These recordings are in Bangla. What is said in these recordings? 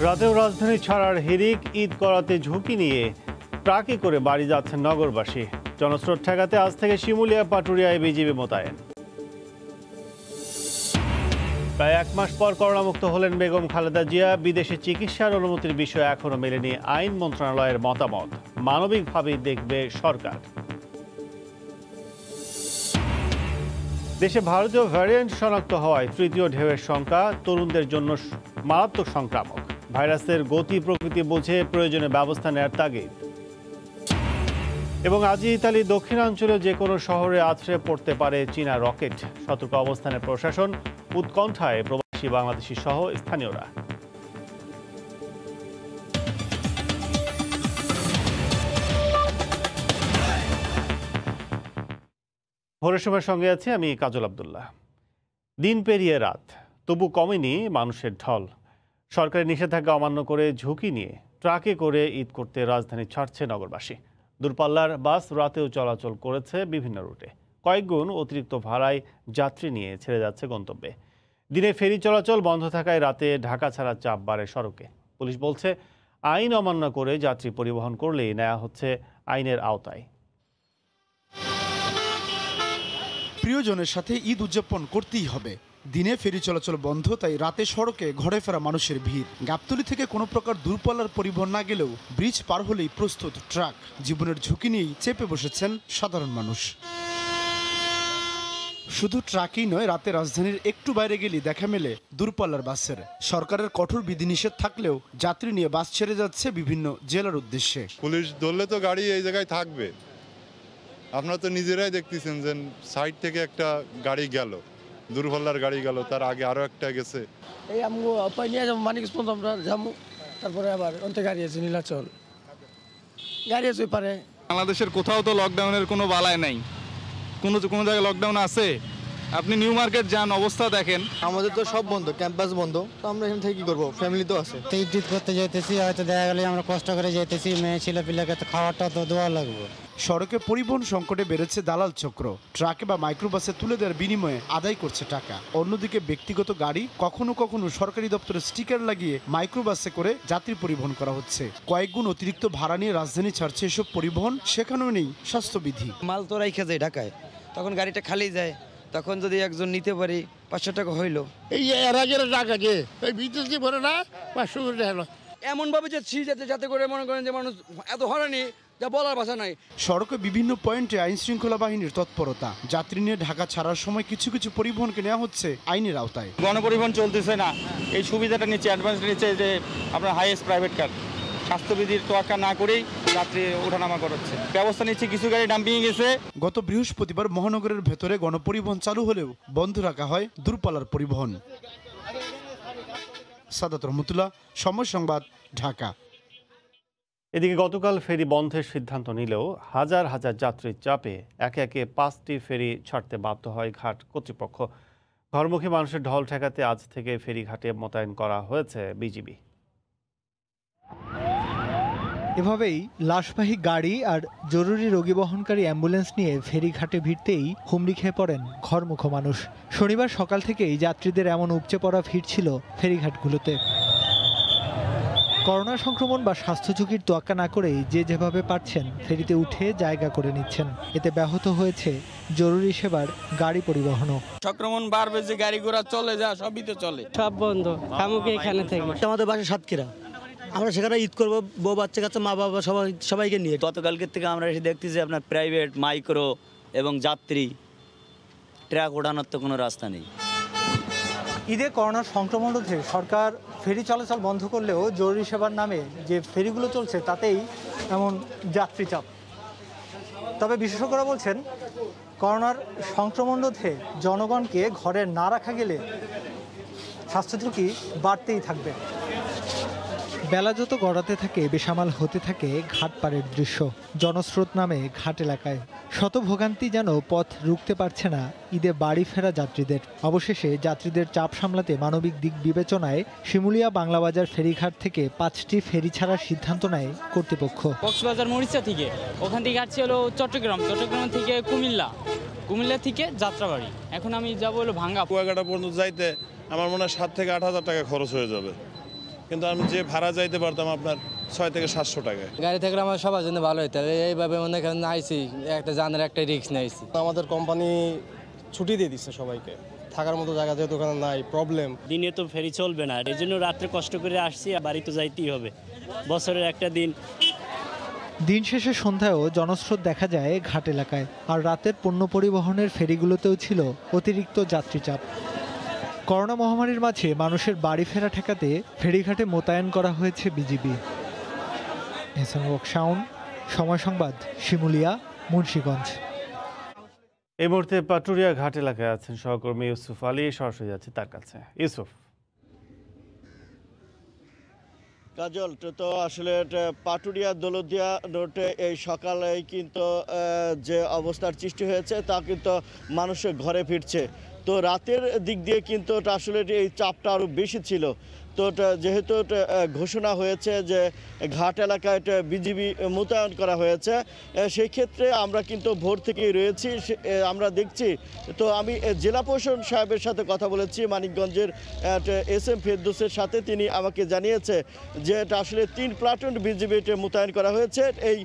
রাতেও রাজধানী ছাড়ার হিড়িক, ঈদ করাতে ঝুঁকি নিয়ে ট্রাকে করে বাড়ি যাচ্ছেন নগরবাসী। জনস্রোত ঠেকাতে আজ থেকে শিমুলিয়া পাটুরিয়ায় বিজিবি মোতায়েন। প্রায় এক মাস পর করোনামুক্ত হলেন বেগম খালেদা জিয়া। বিদেশে চিকিৎসার অনুমতির বিষয়ে এখনো মেলেনি আইন মন্ত্রণালয়ের মতামত। মানবিকভাবেই দেখবে সরকার। দেশে ভারতীয় ভ্যারিয়েন্ট শনাক্ত হওয়ায় তৃতীয় ঢেউয়ের শঙ্কা, তরুণদের জন্য মারাত্মক সংক্রামক। ভাইরাসের গতি প্রকৃতি বুঝে প্রয়োজনে ব্যবস্থা নেওয়ার তাগিদ। এবং আজই ইতালি দক্ষিণাঞ্চলে যে কোনো শহরে আছড়ে পড়তে পারে চীনা রকেট। সতর্ক অবস্থানে প্রশাসন, উৎকণ্ঠায় প্রবাসী বাংলাদেশি সহ স্থানীয়রা। ভোরের সময়ের সঙ্গে আছি আমি কাজল আব্দুল্লাহ। দিন পেরিয়ে রাত, তবু কমেনি মানুষের ঢল। সরকারি নিষেধাজ্ঞা অমান্য করে ঝুঁকি নিয়ে ট্রাকে করে ঈদ করতে রাজধানী ছাড়ছে নগরবাসী। দূরপাল্লার বাস রাতেও চলাচল করেছে বিভিন্ন রুটে। কয়েকগুণ অতিরিক্ত ভাড়ায় যাত্রী নিয়ে ছেড়ে যাচ্ছে গন্তব্যে। দিনে ফেরি চলাচল বন্ধ থাকায় রাতে ঢাকা ছাড়ার চাপ বাড়ে সড়কে। পুলিশ বলছে, আইন অমান্য করে যাত্রী পরিবহন করলেই নেওয়া হচ্ছে আইনের আওতায়। প্রিয়জনের সাথে ঈদ উদযাপন করতেই হবে। দিনে ফেরি চলাচল বন্ধ, তাই রাতে সড়কে ঘরে ফেরা মানুষের ভিড়। গাবতলী থেকে কোনো প্রকার দূরপাল্লার পরিবহন না গেলেও ব্রিজ পার হলেই প্রস্তুত ট্রাক। জীবনের ঝুঁকি নিয়েই চেপে বসেছেন সাধারণ মানুষ। শুধু ট্রাকই নয়, রাতে রাজধানীর একটু বাইরে গেলেই দেখা মেলে দূরপাল্লার বাসের। সরকারের কঠোর বিধিনিষেধ থাকলেও যাত্রী নিয়ে বাস ছেড়ে যাচ্ছে বিভিন্ন জেলার উদ্দেশ্যে। পুলিশ ধরলে তো গাড়ি এই জায়গায় থাকবে। আপনারা তো নিজেরাই দেখতেছেন যে সাইড থেকে একটা গাড়ি গেল, দূরপাল্লার গাড়ি গেল, তার আগে আরো একটা গেছে। এই আমি নিয়ে যাবো মানিকগঞ্জ, আমরা যাবো, তারপরে আবার অন্তে গাড়ি আছে নীলাচল, গাড়ি আছে পারে। বাংলাদেশের কোথাও তো লকডাউনের কোনো বালাই নাই, কোনো জায়গায় লকডাউন আছে? আপনি নিউ মার্কেট যান, অবস্থা দেখেন। আমাদের তো সব বন্ধ, ক্যাম্পাস বন্ধ, তো আমরা এখান থেকে কি করবো? ফ্যামিলি তো আছে। ঈদ করতে যেতেছি, হয়তো দেখা গেলে আমরা কষ্ট করে যেতেছি, মেয়ে ছেলে পিলাকে তো খাওয়াটা তো দেওয়া লাগবে। সড়কে পরিবহন সংকটে বেড়েছে দালাল চক্র। ট্রাকে বা মাইক্রোবাসে তুলে দেওয়ার বিনিময়ে আদায় করছে টাকা। অন্যদিকে ব্যক্তিগত গাড়ি, কখনো কখনো সরকারি দপ্তরের স্টিকার লাগিয়ে মাইক্রোবাসে করে যাত্রী পরিবহন করা হচ্ছে। কয়েকগুণ অতিরিক্ত ভাড়া নিয়ে রাজধানী ছাড়ছে এসব পরিবহন। সেখানেও নেই স্বাস্থ্যবিধি। মাল তো রাইখা যায় ঢাকায়, তখন গাড়িটা খালি যায়, তখন যদি একজন নিতে পারি 500 টাকা হইলো। এই এর আগের টাকা যে এই বিদেশি ভরে না 500 টাকা এমন ভাবে যাচ্ছি যাতে করে মনে করেন যে মানুষ এত হয়রানি যা বলার ভাষা নাই। সড়কে বিভিন্ন পয়েন্টে আইন শৃঙ্খলা বাহিনীর তৎপরতা। যাত্রী নিয়ে ঢাকা ছাড়ার সময় কিছু কিছু পরিবহনকে নেওয়া হচ্ছে আইনের আওতায়। গণপরিবহন চলতেছে না, এই সুবিধাটা নিচ্ছে, অ্যাডভান্স নিচ্ছে যে আপনার হাইয়েস্ট প্রাইভেট কার। স্বাস্থ্যবিধির তোয়াক্কা না করেই যাত্রী ওঠানামা করাচ্ছে, ব্যবস্থা নিচ্ছে। কিছু গাড়ি ডাম্পিং গেছে। গত বৃহস্পতিবার মহানগরের ভেতরে গণপরিবহন চালু হলেও বন্ধ রাখা হয় দূরপাল্লার পরিবহন। সাদাত রহমতুল্লাহ, সময় সংবাদ, ঢাকা। এদিকে গতকাল ফেরি বন্ধের সিদ্ধান্ত নিলেও হাজার হাজার যাত্রীর চাপে একে একে 5টি ফেরি ছাড়তে বাধ্য হয় ঘাট কর্তৃপক্ষ। ঘরমুখী মানুষের ঢল ঠেকাতে আজ থেকে ফেরিঘাটে মোতায়েন করা হয়েছে বিজিবি। এভাবেই লাশবাহী গাড়ি আর জরুরি রোগী বহনকারী অ্যাম্বুলেন্স নিয়ে ফেরিঘাটে ভিড়তেই হুমড়ি খেয়ে পড়েন ঘরমুখো মানুষ। শনিবার সকাল থেকেই যাত্রীদের এমন উপচে পড়া ভিড় ছিল ফেরিঘাটগুলোতে। করোনা সংক্রমণ বা স্বাস্থ্য ঝুঁকির তোয়াক্কা না করেই যে যেভাবে পারছেন ফেরিতে উঠে জায়গা করে নিচ্ছেন। এতে ব্যাহত হয়েছে জরুরি সেবার গাড়ি পরিবহনও। সংক্রমণ বাড়বে, যে গাড়ি ঘোড়া চলে যা সবই তো চলে, সব বন্ধ। খামুকে এখানে থেকে আমাদের বাসা সাতক্ষীরা, আমরা সেখানে ঈদ করবো, বউ বাচ্চা কাচ্চা মা বাবা সবাইকে নিয়ে। গতকালকের থেকে আমরা এসে দেখতেছি আপনার প্রাইভেট, মাইক্রো এবং যাত্রী ট্রাক ওঠানোর তো কোনো রাস্তা নেই। ঈদে করোনার সংক্রমণ রোধে সরকার ফেরি চলাচল বন্ধ করলেও জরুরি সেবার নামে যে ফেরিগুলো চলছে তাতেই এমন যাত্রী চাপ। তবে বিশেষজ্ঞরা বলছেন, করোনার সংক্রমণ রোধে জনগণকে ঘরে না রাখা গেলে স্বাস্থ্য ঝুঁকি বাড়তেই থাকবে। বেলা যত গড়াতে থাকে বেসামাল হতে থাকে ঘাট পাড়ের দৃশ্য। জনস্রোত নামে ঘাট এলাকায় শত ভোগান্তি যেন পথ রুখতে পারছে না ঈদে বাড়ি ফেরা যাত্রীদের। অবশেষে যাত্রীদের চাপ সামলাতে মানবিক দিক বিবেচনায় শিমুলিয়া বাংলাবাজার ফেরিঘাট থেকে 5টি ফেরি ছাড়ার সিদ্ধান্ত নেয় কর্তৃপক্ষ। কক্সবাজার মরিচা থেকে, ওখান থেকে আসছে হলো চট্টগ্রাম থেকে কুমিল্লা থেকে যাত্রাবাড়ি। এখন আমি যাবো হলো ভাঙ্গা। কুয়াকাটা পর্যন্ত যাইতে আমার মনে হয় 7 থেকে 8 হাজার টাকা খরচ হয়ে যাবে। কিন্তু আমি যে ভাড়া যাইতে পারতাম আপনার 600 থেকে 700 টাকায়। গাড়ি থাকলে আমার সবার জন্য ভালো হতো, এইভাবে মনে করেন আইসি একটা জানের একটা রিস্ক নিয়েছি। আমাদের কোম্পানি ছুটি দিয়ে দিচ্ছে সবাইকে, থাকার মতো জায়গা যেহেতু ওখানে নাই, প্রবলেম। দিনে তো ফেরি চলবে না, এই জন্য রাত্রে কষ্ট করে আসছি, বাড়ি তো যাইতেই হবে, বছরের একটা দিন। দিন শেষে সন্ধ্যায়ও জনস্রোত দেখা যায় ঘাট এলাকায়, আর রাতের পণ্য পরিবহনের ফেরিগুলোতেও ছিল অতিরিক্ত যাত্রীচাপ। করোনা মহামারীর মাঝে মানুষের বাড়ি ফেরা ঠেকাতে ফেরিঘাটে মোতায়েন করা হয়েছে বিজিবি। সময় সংবাদ, শিমুলিয়া, মুন্সিগঞ্জ। এই মুহূর্তে পাটুরিয়া ঘাট এলাকায় আছেন সহকর্মী ইউসুফ আলী, সরাসরি যাচ্ছে তার কাছে। ইউসুফ। কাজল, তো আসলে পাটুরিয়া দৌলতদিয়া রোডে এই সকালেই কিন্তু যে অবস্থার সৃষ্টি হয়েছে তা কিন্তু মানুষের ঘরে ফিরছে। তো রাতের দিক দিয়ে কিন্তু আসলে এই চাপটা আরও বেশি ছিল। তো যেহেতু ঘোষণা হয়েছে যে ঘাট এলাকায় বিজিবি মোতায়েন করা হয়েছে, সেই ক্ষেত্রে আমরা কিন্তু ভোর থেকেই রয়েছি, আমরা দেখছি। তো আমি জেলা প্রশাসন সাহেবের সাথে কথা বলেছি, মানিকগঞ্জের SM ফেরদৌসের সাথে। তিনি আমাকে জানিয়েছে যে এটা আসলে 3 প্লাটুন বিজিবি মোতায়েন করা হয়েছে এই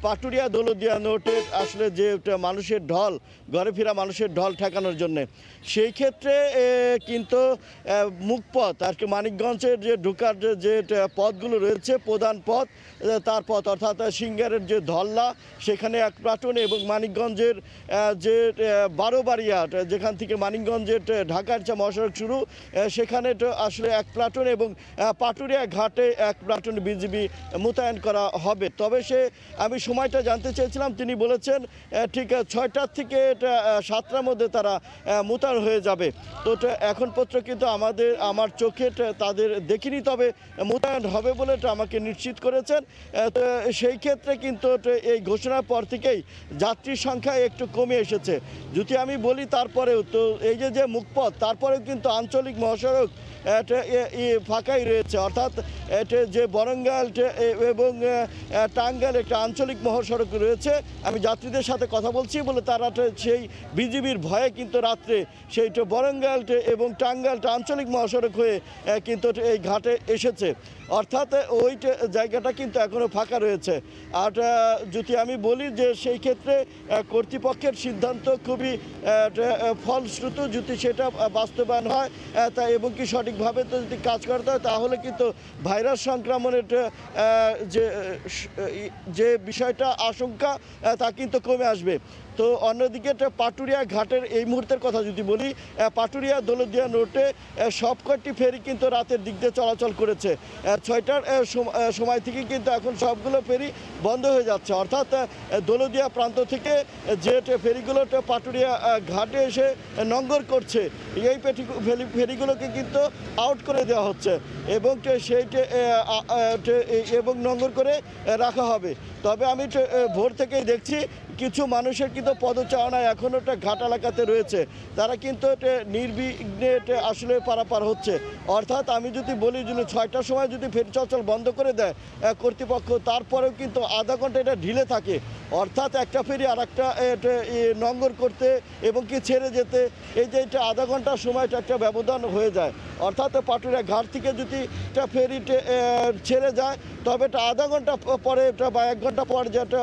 পাটুরিয়া দৌলতদিয়া নোটের আসলে যে মানুষের ঢল, ঘরে ফেরা মানুষের ঢল ঠেকানোর জন্যে। সেই ক্ষেত্রে কিন্তু মুখপথ আর কি মানিকগঞ্জের যে ঢোকার যে পথগুলো রয়েছে, প্রধান পথ, তার পথ অর্থাৎ সিঙ্গারের যে ধল্লা, সেখানে 1 প্লাটুন, এবং মানিকগঞ্জের যে 12 বাড়িয়া, যেখান থেকে মানিকগঞ্জের ঢাকার যে মহাসড়ক শুরু, সেখানে আসলে 1 প্লাটুন, এবং পাটুরিয়া ঘাটে 1 প্লাটুন বিজিবি মোতায়েন করা হবে। তবে আমি সময়টা জানতে চেয়েছিলাম, তিনি বলেছেন ঠিক 6টার থেকে 7টার মধ্যে তারা মোতায়েন হয়ে যাবে। তো এখন পর্যন্ত কিন্তু আমার চোখে তাদের দেখিনি, তবে মোতায়েন হবে বলে আমাকে নিশ্চিত করেছেন। তো সেই ক্ষেত্রে কিন্তু এই ঘোষণার পর থেকেই যাত্রীর সংখ্যা একটু কমে এসেছে। যদি আমি বলি তারপরেও তো এই যে মুখপথ, তারপরেও কিন্তু আঞ্চলিক মহাসড়ক ফাঁকাই রয়েছে, অর্থাৎ যে বরঙ্গাল এবং টাঙ্গাইল একটা আঞ্চলিক মহাসড়ক রয়েছে। আমি যাত্রীদের সাথে কথা বলছি বলে তারা সেই বিজিবির ভয়ে কিন্তু রাত্রে সেই বরঙ্গাল এবং টাঙ্গাইলটা আঞ্চলিক মহাসড়ক হয়ে কিন্তু এই ঘাটে এসেছে, অর্থাৎ ওই জায়গাটা কিন্তু এখনও ফাঁকা রয়েছে। আর যদি আমি বলি যে সেই ক্ষেত্রে কর্তৃপক্ষের সিদ্ধান্ত খুবই ফলশ্রুত, যদি সেটা বাস্তবায়ন হয় তা এবং কি সঠিকভাবে তো যদি কাজ করতে হয়, তাহলে কিন্তু ভাইরাস সংক্রমণের যে বিষয়টা আশঙ্কা তা কিন্তু কমে আসবে। তো অন্যদিকে পাটুরিয়া ঘাটের এই মুহূর্তের কথা যদি বলি, পাটুরিয়া দৌলতদিয়া রোডে সবকটি ফেরি কিন্তু রাতের দিক দিয়ে চলাচল করেছে। 6টার সময় থেকে কিন্তু এখন সবগুলো ফেরি বন্ধ হয়ে যাচ্ছে, অর্থাৎ দৌলতদিয়া প্রান্ত থেকে যে ফেরিগুলো পাটুরিয়া ঘাটে এসে নঙ্গর করছে, এই ফেরিগুলোকে কিন্তু আউট করে দেওয়া হচ্ছে এবং সেইটা এবং নঙ্গর করে রাখা হবে। তবে আমি ভোর থেকেই দেখছি কিছু মানুষের কিন্তু পদচারণা এখনও ঘাট এলাকাতে রয়েছে, তারা কিন্তু নির্বিঘ্নে আসলে পারাপার হচ্ছে। অর্থাৎ আমি যদি বলি যে 6টার সময় যদি ফেরি চলাচল বন্ধ করে দেয় কর্তৃপক্ষ, তারপরেও কিন্তু আধা ঘন্টা এটা ঢিলে থাকে, অর্থাৎ একটা ফেরি আর একটা নঙ্গর করতে এবং কি ছেড়ে যেতে, এই যে এটা আধা ঘন্টার সময়টা একটা ব্যবধান হয়ে যায়। অর্থাৎ পাটুরিয়া ঘাট থেকে যদি একটা ফেরি ছেড়ে যায়, তবে এটা আধা ঘন্টা পরে বা 1 ঘন্টা পর যেটা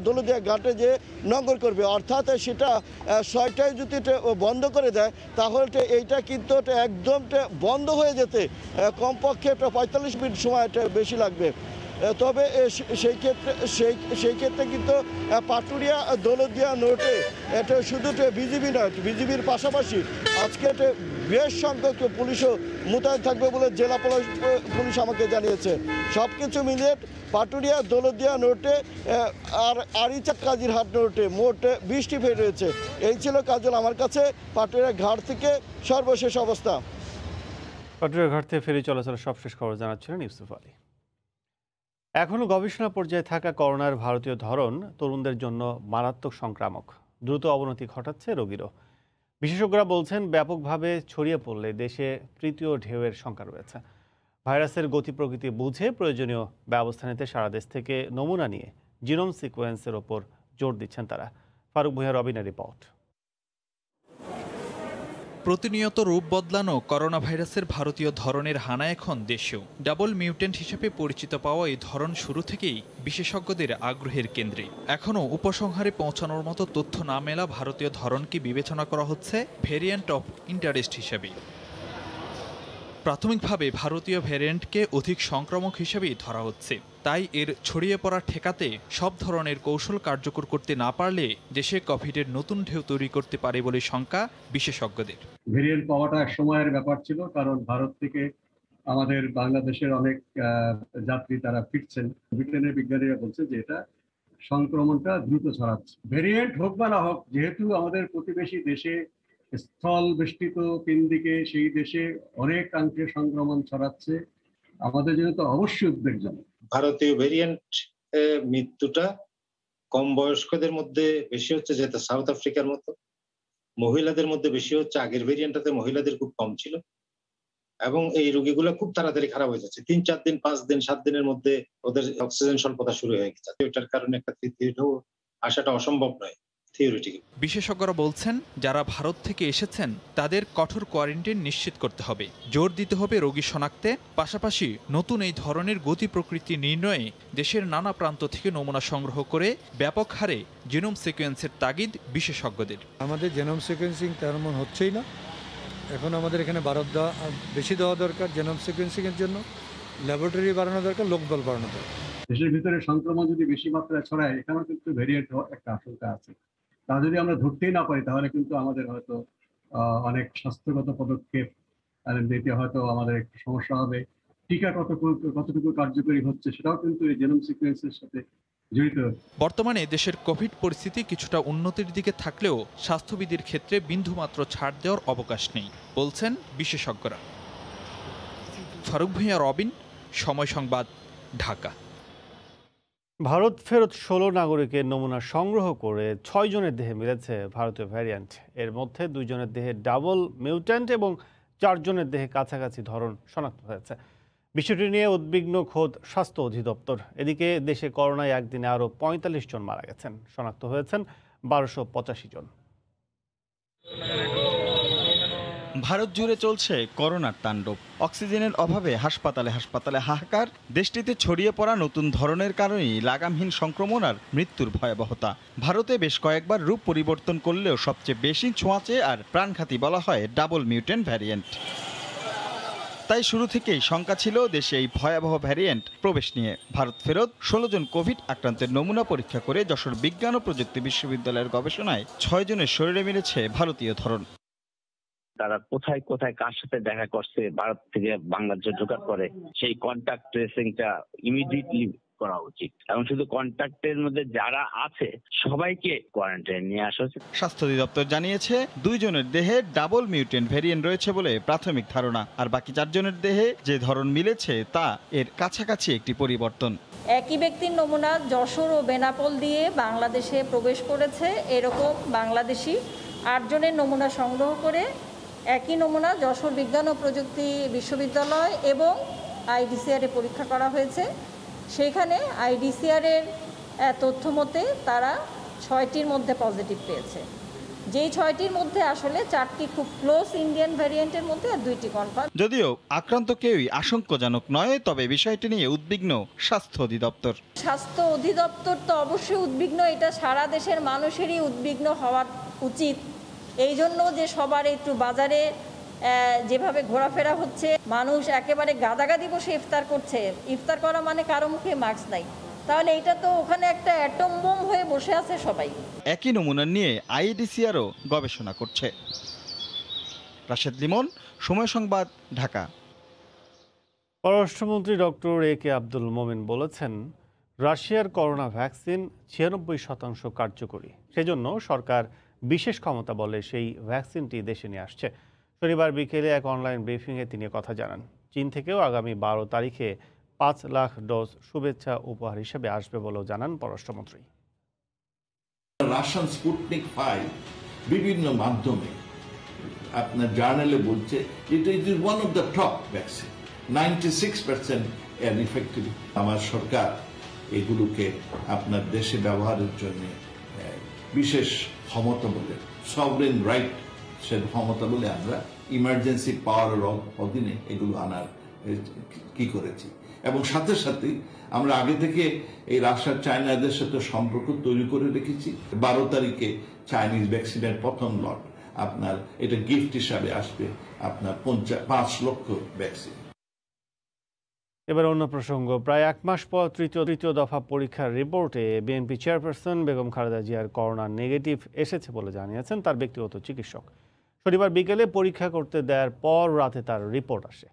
দৌলতদিয়া ঘাটে যে নঙ্গর করবে, অর্থাৎ সেটা 6টায় যদি বন্ধ করে দেয়, তাহলে এইটা কিন্তু একদম বন্ধ হয়ে যেতে কমপক্ষে 45 মিনিট সময় বেশি লাগবে। তবে সেই ক্ষেত্রে কিন্তু পাটুরিয়া দৌলতদিয়া নোটে এটা শুধু বিজিবি নয়, বিজিবির পাশাপাশি আজকে বেশ সংখ্যক পুলিশও মোতায়েন থাকবে বলে জেলা পুলিশ আমাকে জানিয়েছে। সব কিছু মিলিয়ে পাটুরিয়া দৌলতদিয়া নোটে আর আরিচা কাজিরহাট নোটে মোট 20টি ফেরি রয়েছে। এই ছিল কাজল আমার কাছে পাটুরিয়া ঘাট থেকে সর্বশেষ অবস্থা। পাটুরিয়া ঘাট থেকে ফেরি চলাচলের সবশেষ খবর জানাচ্ছিলেন ইউসুফ আলী। এখনও গবেষণা পর্যায়ে থাকা করোনার ভারতীয় ধরন তরুণদের জন্য মারাত্মক সংক্রামক, দ্রুত অবনতি ঘটাচ্ছে রোগীরও। বিশেষজ্ঞরা বলছেন ব্যাপকভাবে ছড়িয়ে পড়লে দেশে তৃতীয় ঢেউয়ের শঙ্কা রয়েছে। ভাইরাসের গতি প্রকৃতি বুঝে প্রয়োজনীয় ব্যবস্থা নিতে সারা দেশ থেকে নমুনা নিয়ে জিনোম সিকোয়েন্সের ওপর জোর দিচ্ছেন তারা। ফারুক ভূঁইয়া, রবিনের রিপোর্ট। প্রতিনিয়ত রূপ বদলানো করোনা ভাইরাসের ভারতীয় ধরনের হানা এখন দেশেও। ডাবল মিউটেন্ট হিসেবে পরিচিত পাওয়া এই ধরন শুরু থেকেই বিশেষজ্ঞদের আগ্রহের কেন্দ্রে। এখনও উপসংহারে পৌঁছানোর মতো তথ্য না মেলা ভারতীয় ধরনকে বিবেচনা করা হচ্ছে ভেরিয়েন্ট অফ ইন্টারেস্ট হিসেবে। প্রাথমিকভাবে ভারতীয় ভ্যারিয়েন্টকে অধিক সংক্রামক হিসেবেই ধরা হচ্ছে। তাই এর ছড়িয়ে পড়া ঠেকাতে সব ধরনের কৌশল কার্যকর করতে না পারলে দেশে কোভিডের নতুন ঢেউ তৈরি করতে পারে বলে শঙ্কা বিশেষজ্ঞদের। ভেরিয়েন্ট পাওয়াটা এক সময়ের ব্যাপার ছিল, কারণ ভারত থেকে আমাদের বাংলাদেশের অনেক যাত্রী তারা ফিরছেন। ব্রিটেনের বিজ্ঞানীরা বলছে যে এটা সংক্রমণটা দ্রুত ছড়াচ্ছে। ভেরিয়েন্ট হোক বা না হোক, যেহেতু আমাদের প্রতিবেশী দেশে স্থল বেষ্টিত তিন দিকে, সেই দেশে অনেকাংশে সংক্রমণ ছড়াচ্ছে, আমাদের জন্য তো অবশ্যই উদ্বেগজনক। ভারতীয় ভেরিয়েন্ট মৃত্যুটা কম বয়স্কদের মধ্যে বেশি হচ্ছে, যেহেতু সাউথ আফ্রিকার মতো। মহিলাদের মধ্যে বেশি হচ্ছে। আগের ভেরিয়েন্টটাতে মহিলাদের খুব কম ছিল এবং এই রোগীগুলো খুব তাড়াতাড়ি খারাপ হয়ে যাচ্ছে। 3-4 দিন, 5 দিন, 7 দিনের মধ্যে ওদের অক্সিজেন স্বল্পতা শুরু হয়ে গেছে। এটার কারণে একটা তৃতীয় ঢেউ আসাটা অসম্ভব নয়। বিশেষজ্ঞরা বলছেন, যারা ভারত থেকে এসেছেন তাদের কঠোর কোয়ারেন্টাইন নিশ্চিত করতে হবে। জোর দিতে হবে রোগী শনাক্তে, পাশাপাশি নতুন এই ধরনের গতি প্রকৃতি নির্ণয়ে দেশের নানা প্রান্ত থেকে নমুনা সংগ্রহ করে ব্যাপক হারে জিনোম সিকোয়েন্সের তাগিদ বিশেষজ্ঞদের। আমাদের জিনোম সিকোয়েন্সিং তেমন হচ্ছেই না। এখন আমাদের এখানে বেশি দেওয়া দরকার জিনোম সিকোয়েন্সিংয়ের জন্য। ল্যাবরেটরি বাড়ানো দরকার, লোকবল বাড়ানো দরকার। দেশের ভিতরে সংক্রমণ যদি বেশি মাত্রায় ছড়ায়, এখানেও কিন্তু ভেরিয়েন্ট হওয়ার একটা আশঙ্কা আছে। তা যদি আমরা ধরতেই না পারি, তাহলে কিন্তু আমাদের হয়তো অনেক স্বাস্থ্যগত পদক্ষেপ নিতে হয়তো আমাদের একটু সমস্যা হবে। টিকা কতটুকু কার্যকরী হচ্ছে সেটাও কিন্তু এই জিনোম সিকোয়েন্সের সাথে জড়িত। বর্তমানে দেশের কোভিড পরিস্থিতি কিছুটা উন্নতির দিকে থাকলেও স্বাস্থ্যবিধির ক্ষেত্রে বিন্দুমাত্র ছাড় দেওয়ার অবকাশ নেই বলছেন বিশেষজ্ঞরা। ফারুক ভূঁইয়া, রবিন, সময় সংবাদ, ঢাকা। ভারত ফেরত 16 নাগরিকের নমুনা সংগ্রহ করে 6 জনের দেহে মিলেছে ভারতীয় ভ্যারিয়েন্ট। এর মধ্যে 2 জনের দেহে ডাবল মিউট্যান্ট এবং 4 জনের দেহে কাছাকাছি ধরন শনাক্ত হয়েছে। বিষয়টি নিয়ে উদ্বিগ্ন খোদ স্বাস্থ্য অধিদপ্তর। এদিকে দেশে করোনায় একদিনে আরও 45 জন মারা গেছেন, শনাক্ত হয়েছেন 1285 জন। ভারত জুড়ে চলছে করোনার তাণ্ডব। অক্সিজেনের অভাবে হাসপাতালে হাসপাতালে হাহাকার। দেশটিতে ছড়িয়ে পড়া নতুন ধরনের কারণেই লাগামহীন সংক্রমণ আর মৃত্যুর ভয়াবহতা। ভারতে বেশ কয়েকবার রূপ পরিবর্তন করলেও সবচেয়ে বেশি ছোঁয়াচে আর প্রাণঘাতী বলা হয় ডাবল মিউটেন্ট ভ্যারিয়েন্ট। তাই শুরু থেকেই শঙ্কা ছিল দেশে এই ভয়াবহ ভ্যারিয়েন্ট প্রবেশ নিয়ে। ভারত ফেরত 16 জন কোভিড আক্রান্তের নমুনা পরীক্ষা করে যশোর বিজ্ঞান ও প্রযুক্তি বিশ্ববিদ্যালয়ের গবেষণায় 6 জনের শরীরে মিলেছে ভারতীয় ধরন। তারা কোথায় কোথায় কার সাথে দেখা করছে ভারত থেকে বাংলাদেশে ঢোকার পরে সেই কন্টাক্ট ট্রেসিংটা ইমিডিয়েটলি করা উচিত এবং শুধু কন্টাক্টের মধ্যে যারা আছে সবাইকে কোয়ারেন্টাইন নিয়ে আসা উচিত। স্বাস্থ্য অধিদপ্তর জানিয়েছে 2 জনের দেহে ডাবল মিউটেন্ট ভ্যারিয়েন্ট রয়েছে বলে প্রাথমিক ধারণা। আর বাকি 4 জনের দেহে যে ধরন মিলেছে তা এর কাছাকাছি একটি পরিবর্তন। একই ব্যক্তির নমুনা যশোর ও বেনাপোল দিয়ে বাংলাদেশে প্রবেশ করেছে এরকম বাংলাদেশি 8 জনের নমুনা সংগ্রহ করে একই নমুনা যশোর বিজ্ঞান ও প্রযুক্তি বিশ্ববিদ্যালয় এবং আইডিসিআরে পরীক্ষা করা হয়েছে। সেখানে আইডিসিআরের তথ্য মতে তারা 6টির মধ্যে পজিটিভ পেয়েছে। যেই 6টির মধ্যে আসলে 4টি খুব ক্লোজ ইন্ডিয়ান ভ্যারিয়েন্টের মধ্যে আর 2টি কনফার্ম। যদিও আক্রান্ত কেউই আশঙ্কাজনক নয়, তবে বিষয়টি নিয়ে উদ্বিগ্ন স্বাস্থ্য অধিদপ্তর। স্বাস্থ্য অধিদপ্তর তো অবশ্যই উদ্বিগ্ন, এটা সারা দেশের মানুষেরই উদ্বিগ্ন হওয়া উচিত। এই জন্য যে সবার একটু বাজারে যেভাবে ঘোরাফেরা হচ্ছে, মানুষ একেবারে গাদাগাদি বসে ইফতার করছে। ইফতার করা মানে কারো মুখে মাস্ক নাই, তাহলে এটা তো ওখানে একটা অ্যাটম বোম হয়ে বসে আছে সবাই। একই নমুনা নিয়ে আইডিসিআরও গবেষণা করছে। রাশেদ লিমন, সময় সংবাদ, ঢাকা। পররাষ্ট্রমন্ত্রী ডক্টর AK আব্দুল মোমেন বলেছেন, রাশিয়ার করোনা ভ্যাকসিন 96% কার্যকরী। সেজন্য সরকার বিশেষ ক্ষমতা বলে সেই ভ্যাকসিনটি দেশে নিয়ে আসছে। শনিবার বিকেলে এক অনলাইন ব্রিফিংয়ে তিনি কথা জানান। চীন থেকেও আগামী 12 তারিখে 5 লাখ ডোজ শুভেচ্ছা উপহার হিসেবে আসবে বলেও জানান পররাষ্ট্রমন্ত্রী। রাশিয়ান স্পুটনিক 5 বিভিন্ন মাধ্যমে আপনার জার্নালে বলছে it is one of the top vaccine, 96% এর ইফেক্টিভ। আমার সরকার এগুলোকে আপনার দেশে ব্যবহারের জন্য বিশেষ ক্ষমতা বলে সভরেন রাইট সে ক্ষমতা বলে আমরা ইমার্জেন্সি পাওয়ারের অধীনে এগুলো আনার কি করেছি। এবং সাথে সাথে আমরা আগে থেকে এই রাশিয়া চায়নাদের সাথে সম্পর্ক তৈরি করে রেখেছি। 12 তারিখে চাইনিজ ভ্যাকসিনের প্রথম লট আপনার এটা গিফট হিসাবে আসবে আপনার 5 লক্ষ ভ্যাকসিন। এবার অন্য প্রসঙ্গ, প্রায় 1 মাস পর তৃতীয় দফা পরীক্ষার রিপোর্টে বিএনপি চেয়ারপারসন বেগম খালেদা জিয়ার করোনা নেগেটিভ এসেছে বলে জানিয়েছেন তার ব্যক্তিগত চিকিৎসক। শনিবার বিকেলে পরীক্ষা করতে দেওয়ার পর রাতে তার রিপোর্ট আসে।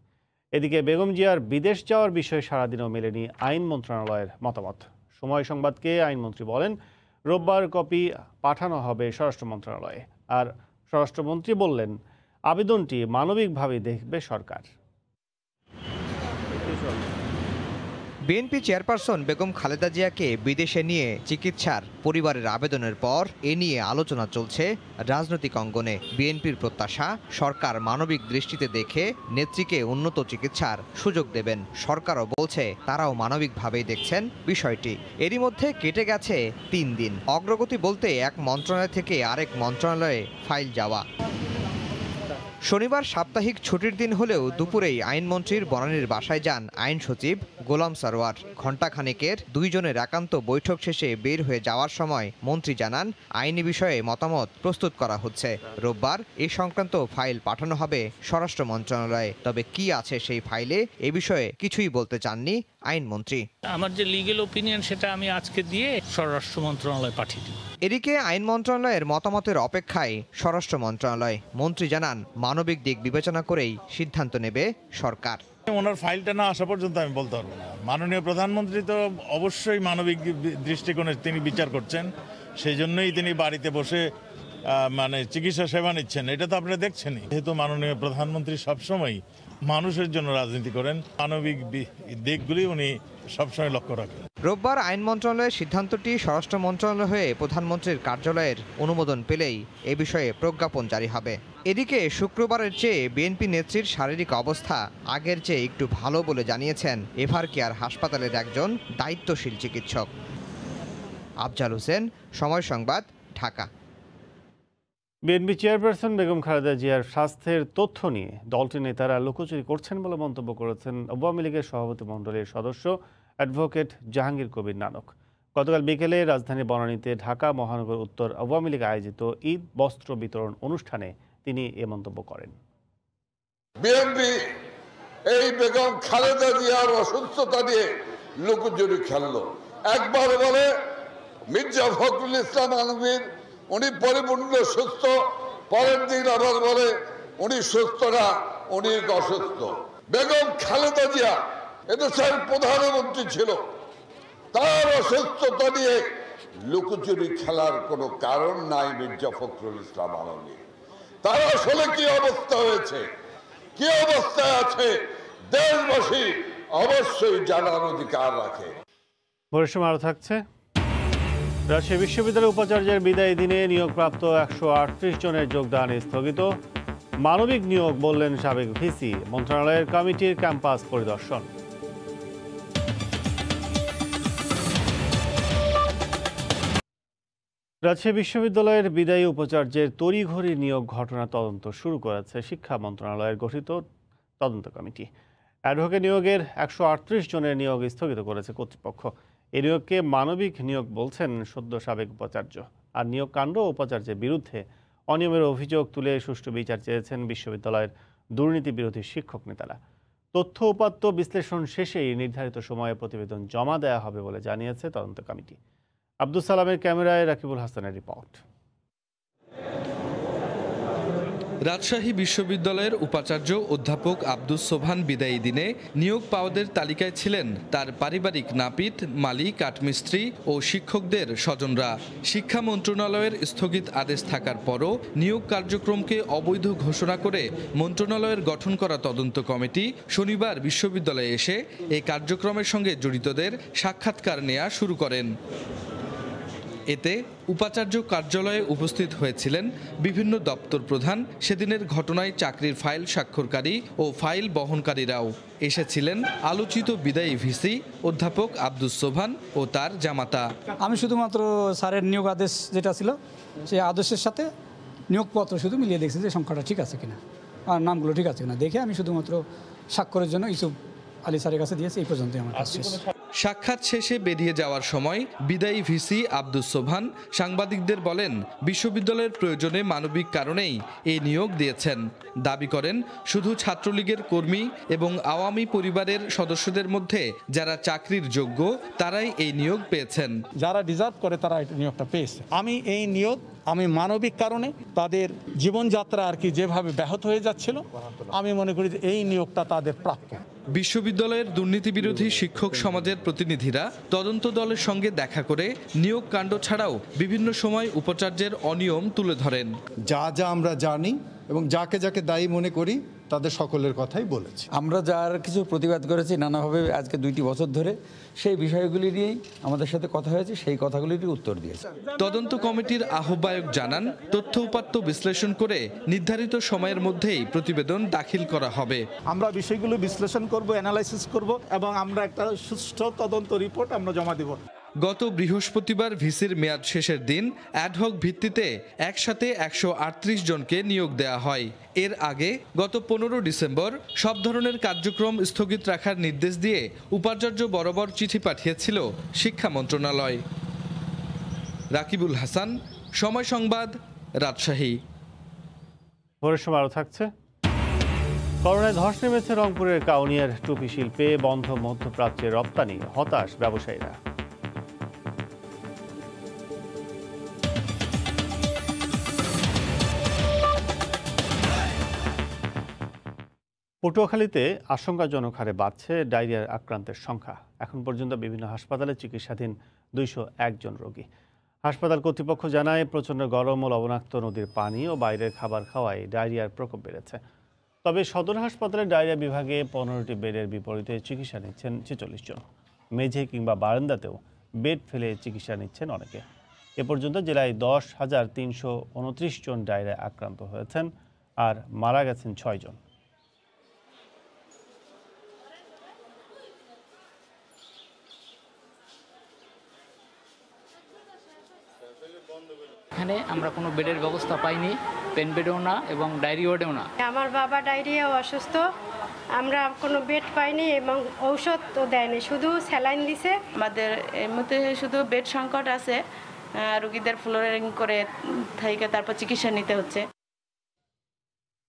এদিকে বেগম জিয়ার বিদেশ যাওয়ার বিষয়ে সারাদিনও মেলেনি আইন মন্ত্রণালয়ের মতামত। সময় সংবাদকে আইনমন্ত্রী বলেন, রোববার কপি পাঠানো হবে স্বরাষ্ট্র মন্ত্রণালয়ে। আর স্বরাষ্ট্রমন্ত্রী বললেন, আবেদনটি মানবিকভাবে দেখবে সরকার। বিএনপি চেয়ারপারসন বেগম খালেদা জিয়াকে বিদেশে নিয়ে চিকিৎসার পরিবারের আবেদনের পর এ নিয়ে আলোচনা চলছে রাজনৈতিক অঙ্গনে। বিএনপির প্রত্যাশা, সরকার মানবিক দৃষ্টিতে দেখে নেত্রীকে উন্নত চিকিৎসার সুযোগ দেবেন। সরকারও বলছে তারাও মানবিকভাবেই দেখছেন বিষয়টি। এরই মধ্যে কেটে গেছে 3 দিন। অগ্রগতি বলতে এক মন্ত্রণালয় থেকে আরেক মন্ত্রণালয়ে ফাইল যাওয়া। শনিবার সাপ্তাহিক ছুটির দিন হলেও দুপুরেই আইনমন্ত্রীর বনানীর বাসায় যান আইন সচিব গোলাম সারোয়ার। ঘণ্টাখানেকের 2 জনের একান্ত বৈঠক শেষে বের হয়ে যাওয়ার সময় মন্ত্রী জানান, আইনি বিষয়ে মতামত প্রস্তুত করা হচ্ছে। রোববার এ সংক্রান্ত ফাইল পাঠানো হবে স্বরাষ্ট্র মন্ত্রণালয়ে। তবে কি আছে সেই ফাইলে, এ বিষয়ে কিছুই বলতে চাননি আইনমন্ত্রী। আমার যে লিগ্যাল ওপিনিয়ন সেটা আমি আজকে দিয়ে স্বরাষ্ট্র মন্ত্রণালয়ে পাঠিয়ে দিই। এদিকে আইন মন্ত্রণালয়ের মতামতের অপেক্ষায় স্বরাষ্ট্র মন্ত্রণালয়। মন্ত্রী জানান, মানবিক দিক বিবেচনা করেই সিদ্ধান্ত নেবে সরকার। ওনার ফাইলটা না আসা পর্যন্ত আমি বলতে পারবো না। মাননীয় প্রধানমন্ত্রী তো অবশ্যই মানবিক দৃষ্টিকোণে তিনি বিচার করছেন, সেই জন্যই তিনি বাড়িতে বসে মানে চিকিৎসা সেবা নিচ্ছেন। এটা তো আপনারা দেখছেনই। যেহেতু মাননীয় প্রধানমন্ত্রী সবসময় মানুষের জন্য রাজনীতি করেন, মানবিক দিকগুলি উনি সবসময় লক্ষ্য রাখেন। রোববার আইন মন্ত্রণালয়ের সিদ্ধান্তটি স্বরাষ্ট্র মন্ত্রণালয় হয়ে প্রধানমন্ত্রীর কার্যালয়ের অনুমোদন পেলেই এ বিষয়ে প্রজ্ঞাপন জারি হবে। এদিকে শুক্রবারের চেয়ে বিএনপি নেত্রীর শারীরিক অবস্থা আগের চেয়ে একটু ভালো বলে জানিয়েছেন এভারকেয়ার হাসপাতালের একজন দায়িত্বশীল চিকিৎসক। আফজাল হোসেন, সময় সংবাদ, ঢাকা। বিএনপি চেয়ারপারসন বেগম খালেদা জিয়ার স্বাস্থ্যের তথ্য নিয়ে দলটির নেতারা লুকোচুরি করছেন বলে মন্তব্য করেছেন আওয়ামী লীগের সভাপতি মণ্ডলীর সদস্য অ্যাডভোকেট জাহাঙ্গীর কবির নানক। গতকাল বিকেলে রাজধানী বনানীতে ঢাকা মহানগর উত্তর আওয়ামী লীগ আয়োজিত ঈদ বস্ত্র বিতরণ অনুষ্ঠানে তিনি এ মন্তব্য করেন। বিএনপি এই বেগম খালেদা জিয়ার অসুস্থতা নিয়ে লুকোচুরি খেললো। একবার বলে মির্জা ফখরুল ইসলাম আলমগীর উনি পরিপূর্ণ সুস্থ, পরের দিন আবার বলে উনি সুস্থ না, উনি অসুস্থ। বেগম খালেদা জিয়া এদেশের প্রধানমন্ত্রী ছিল, তার অসুস্থতা নিয়ে লুকোচুরি খেলার কোনো কারণ নাই মির্জা ফখরুল ইসলাম আলমগীর। তার আসলে কি অবস্থা হয়েছে, কি অবস্থায় আছে, দেশবাসী অবশ্যই জানার অধিকার রাখে। ভোরের সময় আরো থাকছে। রাজশাহী বিশ্ববিদ্যালয়ের উপাচার্যের বিদায়ী দিনে নিয়োগপ্রাপ্ত 138 জনের যোগদান স্থগিত। মানবিক নিয়োগ বললেন সাবেক ভিসি। মন্ত্রণালয়ের কমিটির ক্যাম্পাস পরিদর্শন। রাজশাহী বিশ্ববিদ্যালয়ের বিদায়ী উপাচার্যের তড়িঘড়ি নিয়োগ ঘটনা তদন্ত শুরু করেছে শিক্ষা মন্ত্রণালয়ের গঠিত তদন্ত কমিটি। অ্যাডভোকেট নিয়োগের 138 জনের নিয়োগ স্থগিত করেছে কর্তৃপক্ষ। এই নিয়োগকে মানবিক নিয়োগ বলছেন সদ্য সাবেক উপাচার্য। আর নিয়োগ কাণ্ড উপাচার্যের বিরুদ্ধে অনিয়মের অভিযোগ তুলে সুষ্ঠু বিচার চেয়েছেন বিশ্ববিদ্যালয়ের দুর্নীতি বিরোধী শিক্ষক নেতারা। তথ্য উপাত্ত বিশ্লেষণ শেষেই নির্ধারিত সময়ে প্রতিবেদন জমা দেওয়া হবে বলে জানিয়েছে তদন্ত কমিটি। আব্দুল সালামের ক্যামেরায় রাকিবুল হাসানের রিপোর্ট। রাজশাহী বিশ্ববিদ্যালয়ের উপাচার্য অধ্যাপক আব্দুস সোবহান বিদায়ী দিনে নিয়োগ পাওয়াদের তালিকায় ছিলেন তার পারিবারিক নাপিত, মালিক, কাঠমিস্ত্রি ও শিক্ষকদের স্বজনরা। শিক্ষা মন্ত্রণালয়ের স্থগিত আদেশ থাকার পরও নিয়োগ কার্যক্রমকে অবৈধ ঘোষণা করে মন্ত্রণালয়ের গঠন করা তদন্ত কমিটি শনিবার বিশ্ববিদ্যালয়ে এসে এই কার্যক্রমের সঙ্গে জড়িতদের সাক্ষাৎকার নেওয়া শুরু করেন। এতে উপাচার্য কার্যালয়ে উপস্থিত হয়েছিলেন বিভিন্ন দপ্তর প্রধান, সেদিনের ঘটনায় চাকরির ফাইল স্বাক্ষরকারী ও ফাইল বহনকারীরাও এসেছিলেন। আলোচিত বিদায়ী ভিসি অধ্যাপক আব্দুস সোবহান ও তার জামাতা। আমি শুধুমাত্র স্যারের নিয়োগ আদেশ যেটা ছিল সেই আদেশের সাথে নিয়োগপত্র শুধু মিলিয়ে দেখছি যে সংখ্যাটা ঠিক আছে কিনা আর নামগুলো ঠিক আছে কিনা দেখে আমি শুধুমাত্র স্বাক্ষরের জন্য ইউসুফ আলী স্যারের কাছে দিয়েছি। এই পর্যন্তই আমার কাজ শেষ। সাক্ষাৎ শেষে বেরিয়ে যাওয়ার সময় বিদায়ী ভিসি আব্দুস সোবহান সাংবাদিকদের বলেন, বিশ্ববিদ্যালয়ের প্রয়োজনে মানবিক কারণেই এই নিয়োগ দিয়েছেন। দাবি করেন, শুধু ছাত্রলীগের কর্মী এবং আওয়ামী পরিবারের সদস্যদের মধ্যে যারা চাকরির যোগ্য তারাই এই নিয়োগ পেয়েছেন। যারা ডিজার্ভ করে তারা এই নিয়োগটা পেয়েছে। আমি মানবিক কারণে তাদের জীবনযাত্রা আর কি যেভাবে ব্যাহত হয়ে যাচ্ছিল, আমি মনে করি যে এই নিয়োগটা তাদের প্রাপ্য। বিশ্ববিদ্যালয়ের দুর্নীতি বিরোধী শিক্ষক সমাজের প্রতিনিধিরা তদন্ত দলের সঙ্গে দেখা করে নিয়োগ কাণ্ড ছাড়াও বিভিন্ন সময় উপাচার্যের অনিয়ম তুলে ধরেন। যা আমরা জানি এবং যাকে যাকে দায়ী মনে করি তাদের সকলের কথাই বলেছি। আমরা যার কিছু প্রতিবাদ করেছি নানাভাবে আজকে 2টি বছর ধরে, সেই বিষয়গুলি নিয়েই আমাদের সাথে কথা হয়েছে, সেই কথাগুলির উত্তর দিয়েছে। তদন্ত কমিটির আহ্বায়ক জানান, তথ্য উপাত্ত বিশ্লেষণ করে নির্ধারিত সময়ের মধ্যেই প্রতিবেদন দাখিল করা হবে। আমরা বিষয়গুলো বিশ্লেষণ করব, অ্যানালাইসিস করব এবং আমরা একটা সুষ্ঠু তদন্ত রিপোর্ট আমরা জমা দেব। গত বৃহস্পতিবার ভিসির মেয়াদ শেষের দিন অ্যাডহক ভিত্তিতে একসাথে 138 জনকে নিয়োগ দেওয়া হয়। এর আগে গত 15 ডিসেম্বর সব ধরনের কার্যক্রম স্থগিত রাখার নির্দেশ দিয়ে উপাচার্য বরাবর চিঠি পাঠিয়েছিল শিক্ষা মন্ত্রণালয়। রাকিবুল হাসান, সময় সংবাদ, রাজশাহী। ভোরের সময় আরও থাকছে। করোনায় ধস নেমেছে রংপুরের কাউনিয়ার টুপি শিল্পে, বন্ধ মধ্যপ্রাচ্যের রপ্তানি, হতাশ ব্যবসায়ীরা। পটুয়াখালীতে আশঙ্কাজনক হারে বাড়ছে ডায়রিয়ার আক্রান্তের সংখ্যা। এখন পর্যন্ত বিভিন্ন হাসপাতালে চিকিৎসাধীন 201 জন রোগী। হাসপাতাল কর্তৃপক্ষ জানায়, প্রচণ্ড গরম ও লবণাক্ত নদীর পানি ও বাইরের খাবার খাওয়ায় ডায়রিয়ার প্রকোপ বেড়েছে। তবে সদর হাসপাতালের ডায়রিয়া বিভাগে 15টি বেডের বিপরীতে চিকিৎসা নিচ্ছেন 46 জন। মেঝে কিংবা বারান্দাতেও বেড ফেলে চিকিৎসা নিচ্ছেন অনেকে। এ পর্যন্ত জেলায় 10,329 জন ডায়রিয়া আক্রান্ত হয়েছেন আর মারা গেছেন 6 জন। এখানে আমরা কোনো বেডের ব্যবস্থা পাইনি, পেন বেডেও না এবং ডায়রি ওয়ার্ডেও না। আমার বাবা ডায়রিয়া অসুস্থ, আমরা কোনো বেড পাইনি এবং ঔষধ তো দেয়নি, শুধু স্যালাইন দিছে। আমাদের এর মধ্যে শুধু বেড সংকট আছে, রোগীদের ফ্লোরিং করে থাইকে তারপর চিকিৎসা নিতে হচ্ছে।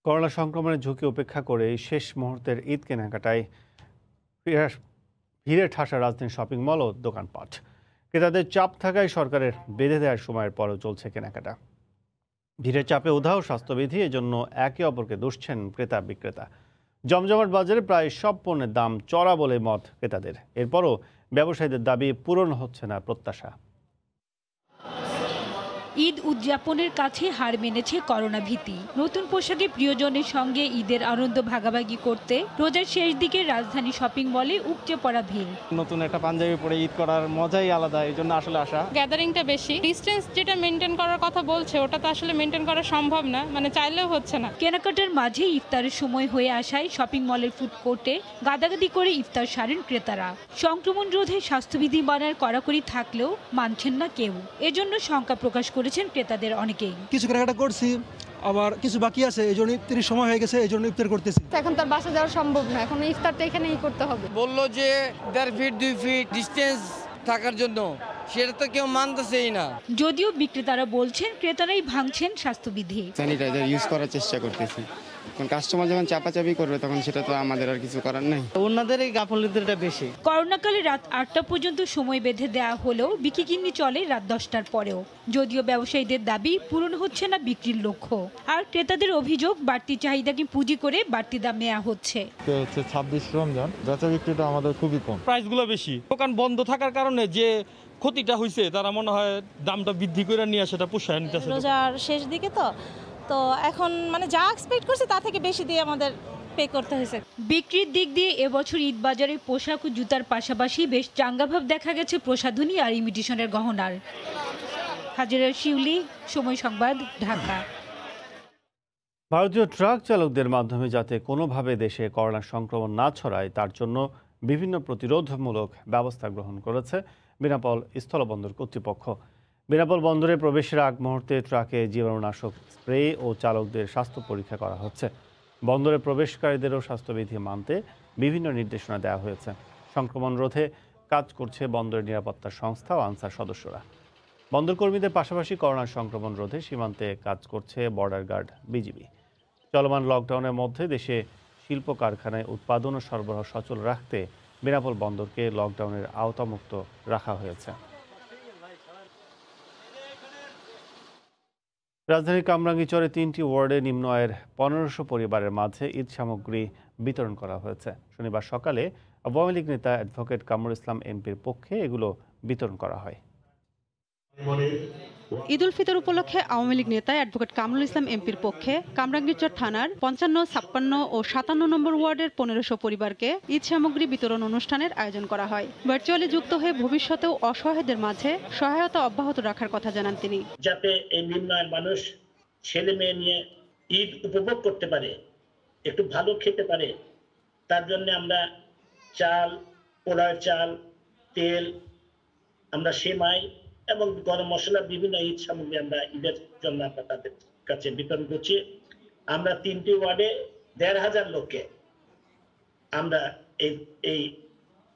করোনা সংক্রমণের ঝুঁকি উপেক্ষা করে শেষ মুহূর্তের ঈদ কেনাকাটায় ভিড়ে ঠাসা রাজধানীর শপিং মল ও দোকানপাট। ক্রেতাদের চাপ থাকায় সরকারের বেঁধে দেওয়ার সময়ের পরও চলছে কেনাকাটা। ভিড়ের চাপে উধাও স্বাস্থ্যবিধি, এজন্য একে অপরকে দুষছেন ক্রেতা বিক্রেতা। জমজমাট বাজারে প্রায় সব পণ্যের দাম চড়া বলে মত ক্রেতাদের। এরপরও ব্যবসায়ীদের দাবি পূরণ হচ্ছে না প্রত্যাশা। ঈদ উদযাপনের কাছে হার মেনেছে করোনা ভীতি। নতুন পোশাকে প্রিয়জনের সঙ্গে ঈদের আনন্দ ভাগাভাগি করতে রোজার শেষ দিকে রাজধানী শপিং মলে উপচে পড়া ভিড়। নতুন একটা পাঞ্জাবি পরে ঈদ করার মজাই আলাদা, এই জন্য আসলে আসা। গ্যাদারিংটা বেশি, ডিস্টেন্স যেটা মেনটেন করার কথা বলছে ওটা তো আসলে মেনটেন করা সম্ভব না, মানে চাইলেও হচ্ছে না। কেনাকাটার মাঝে ইফতারের সময় হয়ে আসায় শপিং মলের ফুড কোর্টে গাদাগাদি করে ইফতার সারেন ক্রেতারা। সংক্রমণ রোধে স্বাস্থ্যবিধি মানার কড়াকড়ি থাকলেও মানছেন না কেউ। এজন্য শঙ্কা প্রকাশ করেছেন ক্রেতাদের অনেকেই। কিছু কেনাকাটা করছি, আবার কিছু বাকি আছে, এই জন্য ইফতারের সময় হয়ে গেছে, এই জন্য ইফতার করতেছি। এখন তার বাসা যাওয়া সম্ভব না, এখন ইফতার তো এখানেই করতে হবে। বললো যে 1.5 ফিট 2 ফিট ডিস্টেন্স থাকার জন্য, সেটা তো কেউ মানতেছেই না। যদিও বিক্রেতারা বলছেন ক্রেতারাই ভাঙছেন স্বাস্থ্যবিধি। স্যানিটাইজার ইউজ করার চেষ্টা করতেছি, কারণ কাস্টমার যখন চাপাচাপি করবে তখন সেটা তো আমাদের আর কিছু করার নাই। ওনাদের এই গাফলতিটা বেশি। করোনাকালে রাত 8টা পর্যন্ত সময় বেঁধে দেওয়া হলেও বিক্রি চলে রাত 10টার পরেও। যদিও ব্যবসায়ীদের দাবি পূরণ হচ্ছে না বিক্রির লক্ষ্য, আর ক্রেতাদের অভিযোগ বাড়তি চাহিদাকে পুঁজি করে বাড়তি দাম নেওয়া হচ্ছে। 26 রমজান বেচা বিক্রিটা আমাদের খুবই কম, প্রাইসগুলো বেশি। দোকান বন্ধ থাকার কারণে যে ক্ষতিটা হয়েছে তারা মনে হয় দামটা বৃদ্ধি করে নিয়ে সেটা পোষায় নিতেছে। রোজার শেষ দিকে তো এখন মানে যা এক্সপেক্ট করছে তা থেকে বেশি দিয়ে আমাদের পে করতে হয়েছে। বিক্রির দিক দিয়ে এবছর ঈদ বাজারে পোশাক ও জুতার পাশাপাশি বেশ চাঙ্গাভাব দেখা গেছে প্রসাধনী আর ইমিটেশনের গহনার। হাজিরা শিউলি, সময় সংবাদ, ঢাকা। ভারতীয় ট্রাক চালকদের মাধ্যমে যাতে কোনোভাবে দেশে করোনা সংক্রমণ না ছড়ায় তার জন্য বিভিন্ন প্রতিরোধমূলক ব্যবস্থা গ্রহণ করেছে বেনাপোল স্থলবন্দর কর্তৃপক্ষ। বেনাপোল বন্দরে প্রবেশের আগ মুহূর্তে ট্রাকে জীবাণুনাশক স্প্রে ও চালকদের স্বাস্থ্য পরীক্ষা করা হচ্ছে। বন্দরে প্রবেশকারীদেরও স্বাস্থ্যবিধি মানতে বিভিন্ন নির্দেশনা দেওয়া হয়েছে। সংক্রমণ রোধে কাজ করছে বন্দরের নিরাপত্তা সংস্থা ও আনসার সদস্যরা। বন্দর কর্মীদের পাশাপাশি করোনা সংক্রমণ রোধে সীমান্তে কাজ করছে বর্ডার গার্ড, বিজিবি। চলমান লকডাউনের মধ্যে দেশে শিল্প কারখানায় উৎপাদন ও সরবরাহ সচল রাখতে বেনাপোল বন্দরকে লকডাউনের আওতামুক্ত রাখা হয়েছে। রাজধানীর কামরাঙ্গীরচরে 3টি ওয়ার্ডে নিম্ন আয়ের 1500 পরিবারের মাঝে ঈদ সামগ্রী বিতরণ করা হয়েছে। শনিবার সকালে আওয়ামী লীগ নেতা অ্যাডভোকেট কামরুল ইসলাম এমপির পক্ষে এগুলো বিতরণ করা হয়। ঈদ উল ফিতর উপলক্ষে আওয়ামী লীগ নেতা অ্যাডভোকেট কামরুল ইসলাম এমপির পক্ষে কামরাঙ্গীরচর থানার 55, 56 ও 57 নম্বর ওয়ার্ডের 1500 পরিবারকে ঈদ সামগ্রী বিতরণ অনুষ্ঠানের আয়োজন করা হয়। ভার্চুয়ালি যুক্ত হয়ে ভবিষ্যতেও অসহায়দের মাঝে সহায়তা অব্যাহত রাখার কথা জানান তিনি। যাতে এই নিম্ন আয়ের মানুষ ছেলে মেয়ে নিয়ে ঈদ উপভোগ করতে পারে, একটু ভালো খেতে পারে, তার জন্য আমরা চাল, পোলার চাল, তেল, আমরা সেমাই এবং গরম মশলা, বিভিন্ন ঈদ সামগ্রী আমরা ঈদের জন্য আমরা তাদের কাছে বিতরণ করছি। আমরা 3টি ওয়ার্ডে 1500 লোককে আমরা এই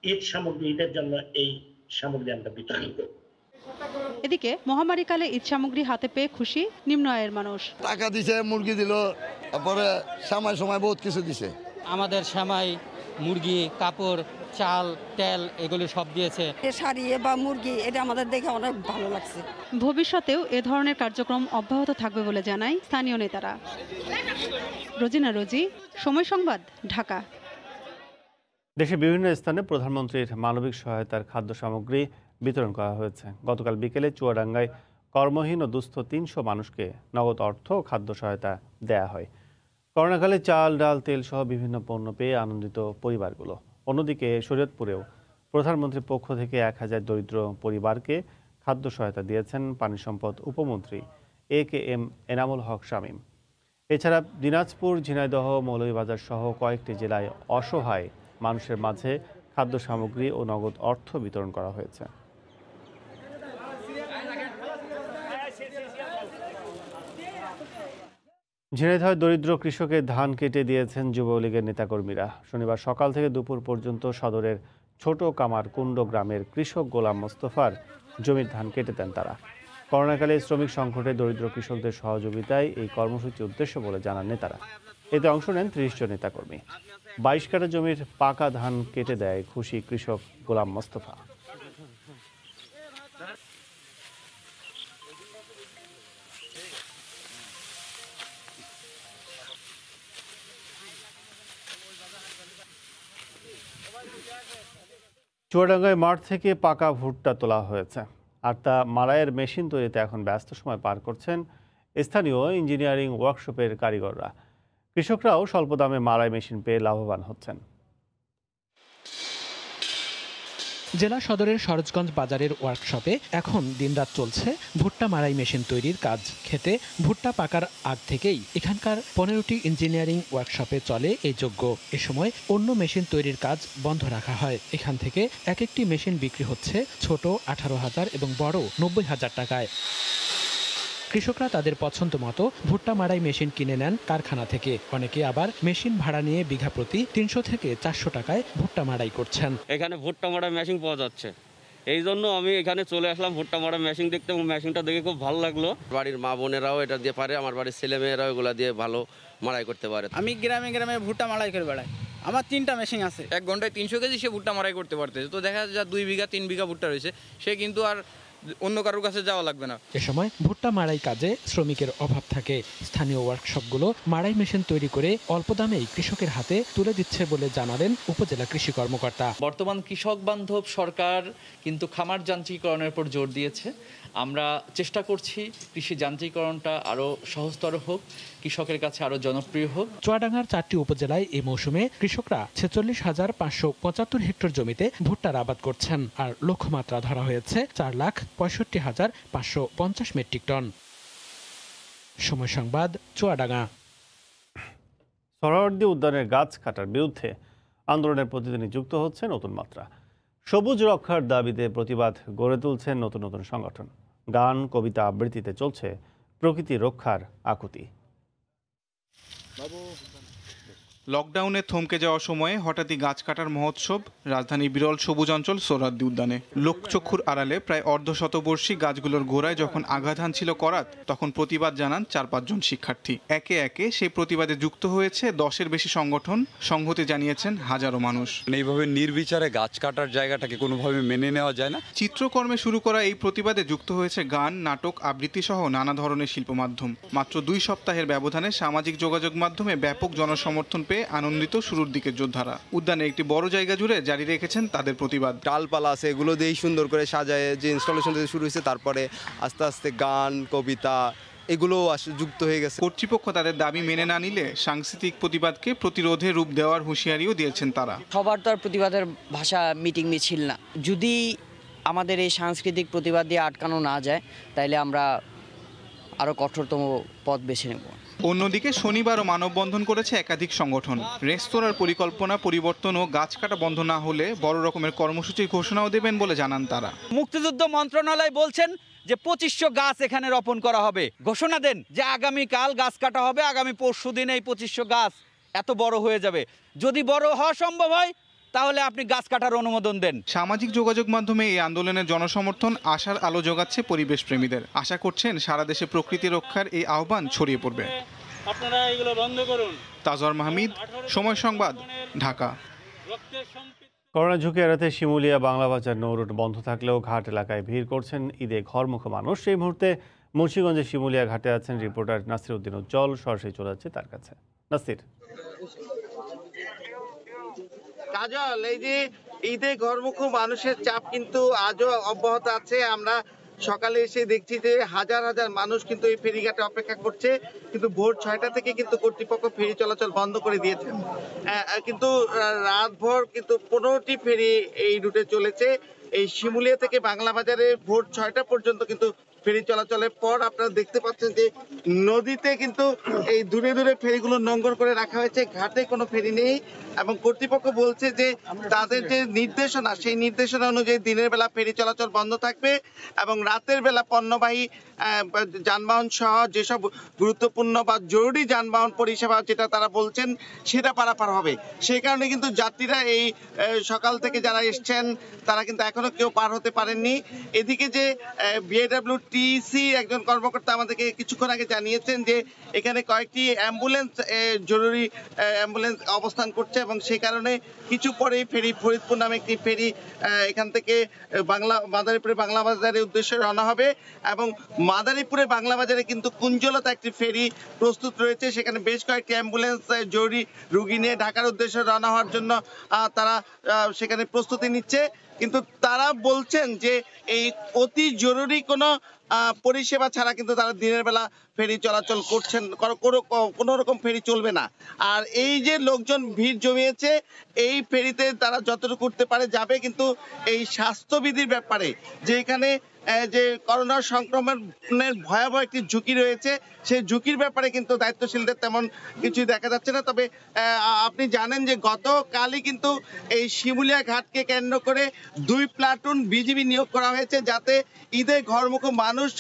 ঈদ সামগ্রী, ঈদের জন্য এই সামগ্রী আমরা বিতরণ করব। এদিকে মহামারীকালে ঈদ সামগ্রী হাতে পেয়ে খুশি নিম্ন আয়ের মানুষ। টাকা দিছে, মুরগি দিল, তারপরে সময় বহুত কিছু দিছে। আমাদের সেমাই, মুরগি, কাপড়, চাল, তেল এগুলি সব দিয়েছে। শাড়ি বা মুরগি, এটা আমাদের দেখে অনেক ভালো লাগছে। ভবিষ্যতেও এ ধরনের কার্যক্রম অব্যাহত থাকবে বলে জানায় স্থানীয় নেতারা। রোজিনা রোজি, সময় সংবাদ, ঢাকা। দেশে বিভিন্ন স্থানে প্রধানমন্ত্রীর মানবিক সহায়তার খাদ্য সামগ্রী বিতরণ করা হয়েছে। গতকাল বিকেলে চুয়াডাঙ্গায় কর্মহীন ও দুস্থ 300 মানুষকে নগদ অর্থ ও খাদ্য সহায়তা দেয়া হয়। করোনাকালে চাল, ডাল, তেল সহ বিভিন্ন পণ্য পেয়ে আনন্দিত পরিবারগুলো। অন্যদিকে শরীয়তপুরেও প্রধানমন্ত্রীর পক্ষ থেকে 1000 দরিদ্র পরিবারকে খাদ্য সহায়তা দিয়েছেন পানি সম্পদ উপমন্ত্রী AKM এনামুল হক শামীম। এছাড়া দিনাজপুর, ঝিনাইদহ, মৌলভীবাজার সহ কয়েকটি জেলায় অসহায় মানুষের মাঝে খাদ্য সামগ্রী ও নগদ অর্থ বিতরণ করা হয়েছে। ঝিনাইদহে দরিদ্র কৃষকের ধান কেটে দিয়েছেন যুবলীগের নেতাকর্মীরা। শনিবার সকাল থেকে দুপুর পর্যন্ত সদরের ছোট কামার কুণ্ড গ্রামের কৃষক গোলাম মোস্তফার জমির ধান কেটে দেন তারা। করোনাকালে শ্রমিক সংকটে দরিদ্র কৃষকদের সহযোগিতায় এই কর্মসূচির উদ্দেশ্য বলে জানান নেতারা। এতে অংশ নেন 30 জন নেতাকর্মী। 22 কাঠা জমির পাকা ধান কেটে দেয় খুশি কৃষক গোলাম মোস্তফা। চুয়াডাঙ্গায় মাঠ থেকে পাকা ভুট্টা তোলা হয়েছে আর তা মাড়াইয়ের মেশিন তৈরিতে এখন ব্যস্ত সময় পার করছেন স্থানীয় ইঞ্জিনিয়ারিং ওয়ার্কশপের কারিগররা। কৃষকরাও স্বল্প দামে মাড়াই মেশিন পেয়ে লাভবান হচ্ছেন। জেলা সদরের সরোজগঞ্জ বাজারের ওয়ার্কশপে এখন দিনরাত চলছে ভুট্টা মাড়াই মেশিন তৈরির কাজ। খেতে ভুট্টা পাকার আগ থেকেই এখানকার 15টি ইঞ্জিনিয়ারিং ওয়ার্কশপে চলে এই যজ্ঞ। এ সময় অন্য মেশিন তৈরির কাজ বন্ধ রাখা হয়। এখান থেকে এক একটি মেশিন বিক্রি হচ্ছে ছোট 18,000 এবং বড় 90,000 টাকায়। কৃষকরা তাদের পছন্দ মতো ভুট্টা মাড়াই মেশিন কিনে নেন কারখানা থেকে। অনেকে আবার মেশিন ভাড়া নিয়ে বিঘা প্রতি 300 থেকে 400 টাকায় ভুট্টা মাড়াই করছেন। এখানে ভুট্টা মাড়াই মেশিন পাওয়া যাচ্ছে, এই জন্য আমি এখানে চলে আসলাম ভুট্টা মাড়াই মেশিন দেখতে, এবং মেশিনটা দেখে খুব ভালো লাগলো। বাড়ির মা বোনেরাও এটা দিয়ে পারে, আমার বাড়ির ছেলে মেয়েরাও এগুলা দিয়ে ভালো মাড়াই করতে পারে। আমি গ্রামে গ্রামে ভুট্টা মাড়াই করে বেড়াই, আমার 3টা মেশিন আছে। 1 ঘন্টায় 300 কেজি সে ভুট্টা মাড়াই করতে পারতেছে। তো দেখা যায় 2 বিঘা 3 বিঘা ভুট্টা রয়েছে, সে কিন্তু আর অন্য কারোর কাছে যাওয়া লাগবে না। এ সময় ভুট্টা মাড়াই কাজে শ্রমিকের অভাব থাকে। স্থানীয় ওয়ার্কশপগুলো মাড়াই মেশিন তৈরি করে অল্প দামেই কৃষকের হাতে তুলে দিচ্ছে বলে জানালেন উপজেলা কৃষি কর্মকর্তা। বর্তমান কৃষক বান্ধব সরকার কিন্তু খামার যান্ত্রিকরণের উপর জোর দিয়েছে। আমরা চেষ্টা করছি কৃষি যান্ত্রিকরণটা আরও সহজতর হোক, কৃষকের কাছে আরও জনপ্রিয় হোক। চুয়াডাঙ্গার 4টি উপজেলায় এই মৌসুমে কৃষকরা 46,575 হেক্টর জমিতে ভুট্টার আবাদ করছেন। আর লক্ষ্যমাত্রা ধরা হয়েছে 4,65,550 মেট্রিক টন। সময় সংবাদ, চুয়াডাঙ্গা। সোহরাওয়ার্দী উদ্যানের গাছ কাটার বিরুদ্ধে আন্দোলনের প্রতিদিনই যুক্ত হচ্ছে নতুন মাত্রা। সবুজ রক্ষার দাবিতে প্রতিবাদ গড়ে তুলছেন নতুন নতুন সংগঠন। গান, কবিতা, আবৃত্তিতে চলছে প্রকৃতি রক্ষার আকুতি। লকডাউনে থমকে যাওয়া সময়ে হঠাৎই গাছ কাটার মহোৎসব রাজধানীর বিরল সবুজ অঞ্চল সোহরাওয়ার্দী উদ্যানে। লোকচক্ষুর আড়ালে প্রায় অর্ধশতবর্ষী গাছগুলোর গোড়ায় যখন আঘাত হানছিল করাত, তখন প্রতিবাদ জানান 4-5 জন শিক্ষার্থী। একে একে সেই প্রতিবাদে যুক্ত হয়েছে 10-এর বেশি সংগঠন। সংহতি জানিয়েছেন হাজারো মানুষ। এইভাবে নির্বিচারে গাছ কাটার জায়গাটাকে কোনোভাবে মেনে নেওয়া যায় না। চিত্রকর্মে শুরু করা এই প্রতিবাদে যুক্ত হয়েছে গান, নাটক, আবৃত্তি সহ নানা ধরনের শিল্প মাধ্যম। মাত্র 2 সপ্তাহের ব্যবধানে সামাজিক যোগাযোগ মাধ্যমে ব্যাপক জনসমর্থন পেয়ে আনন্দিত শুরুর দিকের যোদ্ধারা। উদ্যানে একটি বড় জায়গা জুড়ে জারি রেখেছেন তাদের প্রতিবাদ। ডালপালা আছে, এগুলো দিয়েই সুন্দর করে সাজায় যে ইনস্টলেশন শুরু হয়েছে, তারপরে আস্তে আস্তে গান, কবিতা এগুলো যুক্ত হয়ে গেছে। কর্তৃপক্ষ তাদের দাবি মেনে না নিলে সাংস্কৃতিক প্রতিবাদকে প্রতিরোধে রূপ দেওয়ার হুঁশিয়ারিও দিয়েছেন তারা। সবার তো আর প্রতিবাদের ভাষা মিটিং মিছিল না। যদি আমাদের এই সাংস্কৃতিক প্রতিবাদ দিয়ে আটকানো না যায়, তাইলে আমরা আরো কঠোরতম পথ বেছে নেব। অন্যদিকে শনিবারও মানববন্ধন করেছে একাধিক সংগঠন। রেস্তোরাঁর পরিকল্পনা পরিবর্তন ও গাছ কাটা বন্ধ না হলে বড় রকমের কর্মসূচির ঘোষণাও দেবেন বলে জানান তারা। মুক্তিযুদ্ধ মন্ত্রণালয় বলছেন যে 2500 গাছ এখানে রোপণ করা হবে। ঘোষণা দেন যে আগামীকাল গাছ কাটা হবে, আগামী পরশুদিন এই 2500 গাছ এত বড় হয়ে যাবে। যদি বড় হওয়া সম্ভব হয় তাহলে আপনি গাছ কাটার অনুমোদন দেন। সামাজিক যোগাযোগ মাধ্যমে এই আন্দোলনের জনসমর্থন আশার আলো যোগাচ্ছে পরিবেশ প্রেমীদের। আশা করছেন সারা দেশে প্রকৃতি রক্ষার এই আহ্বান ছড়িয়ে পড়বে। আপনারা এগুলো বন্ধ করুন। তাজওয়ার মাহমিদ, সময় সংবাদ, ঢাকা। করোনা ঝুঁকি এড়াতে শিমুলিয়া বাংলা বাজার নৌরুট বন্ধ থাকলেও ঘাট এলাকায় ভিড় করছেন ঈদে ঘরমুখো মানুষ। এই মুহূর্তে মুন্সিগঞ্জের শিমুলিয়া ঘাটে আছেন রিপোর্টার নাসির উদ্দিন উজ্জ্বল। সরাসরি চলে যাচ্ছে তার কাছে। নাসির। কাজল, এই যে ঈদে ঘরমুখো মানুষের চাপ কিন্তু আজও অব্যাহত আছে। আমরা সকালে এসে দেখছি যে হাজার হাজার মানুষ কিন্তু এই ফেরিঘাটে অপেক্ষা করছে, কিন্তু ভোর 6টা থেকে কিন্তু কর্তৃপক্ষ ফেরি চলাচল বন্ধ করে দিয়েছেন। কিন্তু রাতভর কিন্তু 15টি ফেরি এই রুটে চলেছে। এই শিমুলিয়া থেকে বাংলা বাজারে ভোর 6টা পর্যন্ত কিন্তু ফেরি চলাচলের পর আপনারা দেখতে পাচ্ছেন যে নদীতে কিন্তু এই দূরে দূরে ফেরিগুলো নোঙ্গর করে রাখা হয়েছে, ঘাটে কোনো ফেরি নেই। এবং কর্তৃপক্ষ বলছে যে তাদের যে নির্দেশনা, সেই নির্দেশনা অনুযায়ী দিনের বেলা ফেরি চলাচল বন্ধ থাকবে এবং রাতের বেলা পণ্যবাহী যানবাহন সহ যেসব গুরুত্বপূর্ণ বা জরুরি যানবাহন পরিষেবা যেটা তারা বলছেন সেটা পারাপার হবে। সেই কারণে কিন্তু যাত্রীরা এই সকাল থেকে যারা এসছেন তারা কিন্তু এখনো কেউ পার হতে পারেননি। এদিকে যে বিএডব্লিউটিসি একজন কর্মকর্তা আমাদেরকে কিছুক্ষণ আগে জানিয়েছেন যে এখানে কয়েকটি অ্যাম্বুলেন্স, জরুরি অ্যাম্বুলেন্স অবস্থান করছে এবং সেই কারণে কিছু পরেই ফেরি ফরিদপুর নামে একটি ফেরি এখান থেকে মাদারীপুরে বাংলা বাজারের উদ্দেশ্যে রওনা হবে এবং মাদারীপুরে বাংলা বাজারে কিন্তু কুঞ্জলতা একটি ফেরি প্রস্তুত রয়েছে। সেখানে বেশ কয়েকটি অ্যাম্বুলেন্স জরুরি রুগী নিয়ে ঢাকার উদ্দেশ্যে রওনা হওয়ার জন্য তারা সেখানে প্রস্তুতি নিচ্ছে। কিন্তু তারা বলছেন যে এই অতি জরুরি কোনো পরিষেবা ছাড়া কিন্তু তারা দিনের বেলা ফেরি চলাচল করছেন, কোনো রকম ফেরি চলবে না। আর এই যে লোকজন ভিড় জমিয়েছে, এই ফেরিতে তারা যতটুকু করতে পারে যাবে, কিন্তু এই স্বাস্থ্যবিধির ব্যাপারে যে এখানে যে করোনা সংক্রমণের ভয়াবহ একটি ঝুঁকি রয়েছে, সেই ঝুঁকির ব্যাপারে কিন্তু দায়িত্বশীলদের তেমন কিছুই দেখা যাচ্ছে না। তবে আপনি জানেন যে গতকালই কিন্তু এই শিমুলিয়া ঘাটকে কেন্দ্র করে 2 প্লাটুন বিজিবি নিয়োগ করা হয়েছে, যাতে ঈদে ঘরমুখো মানুষ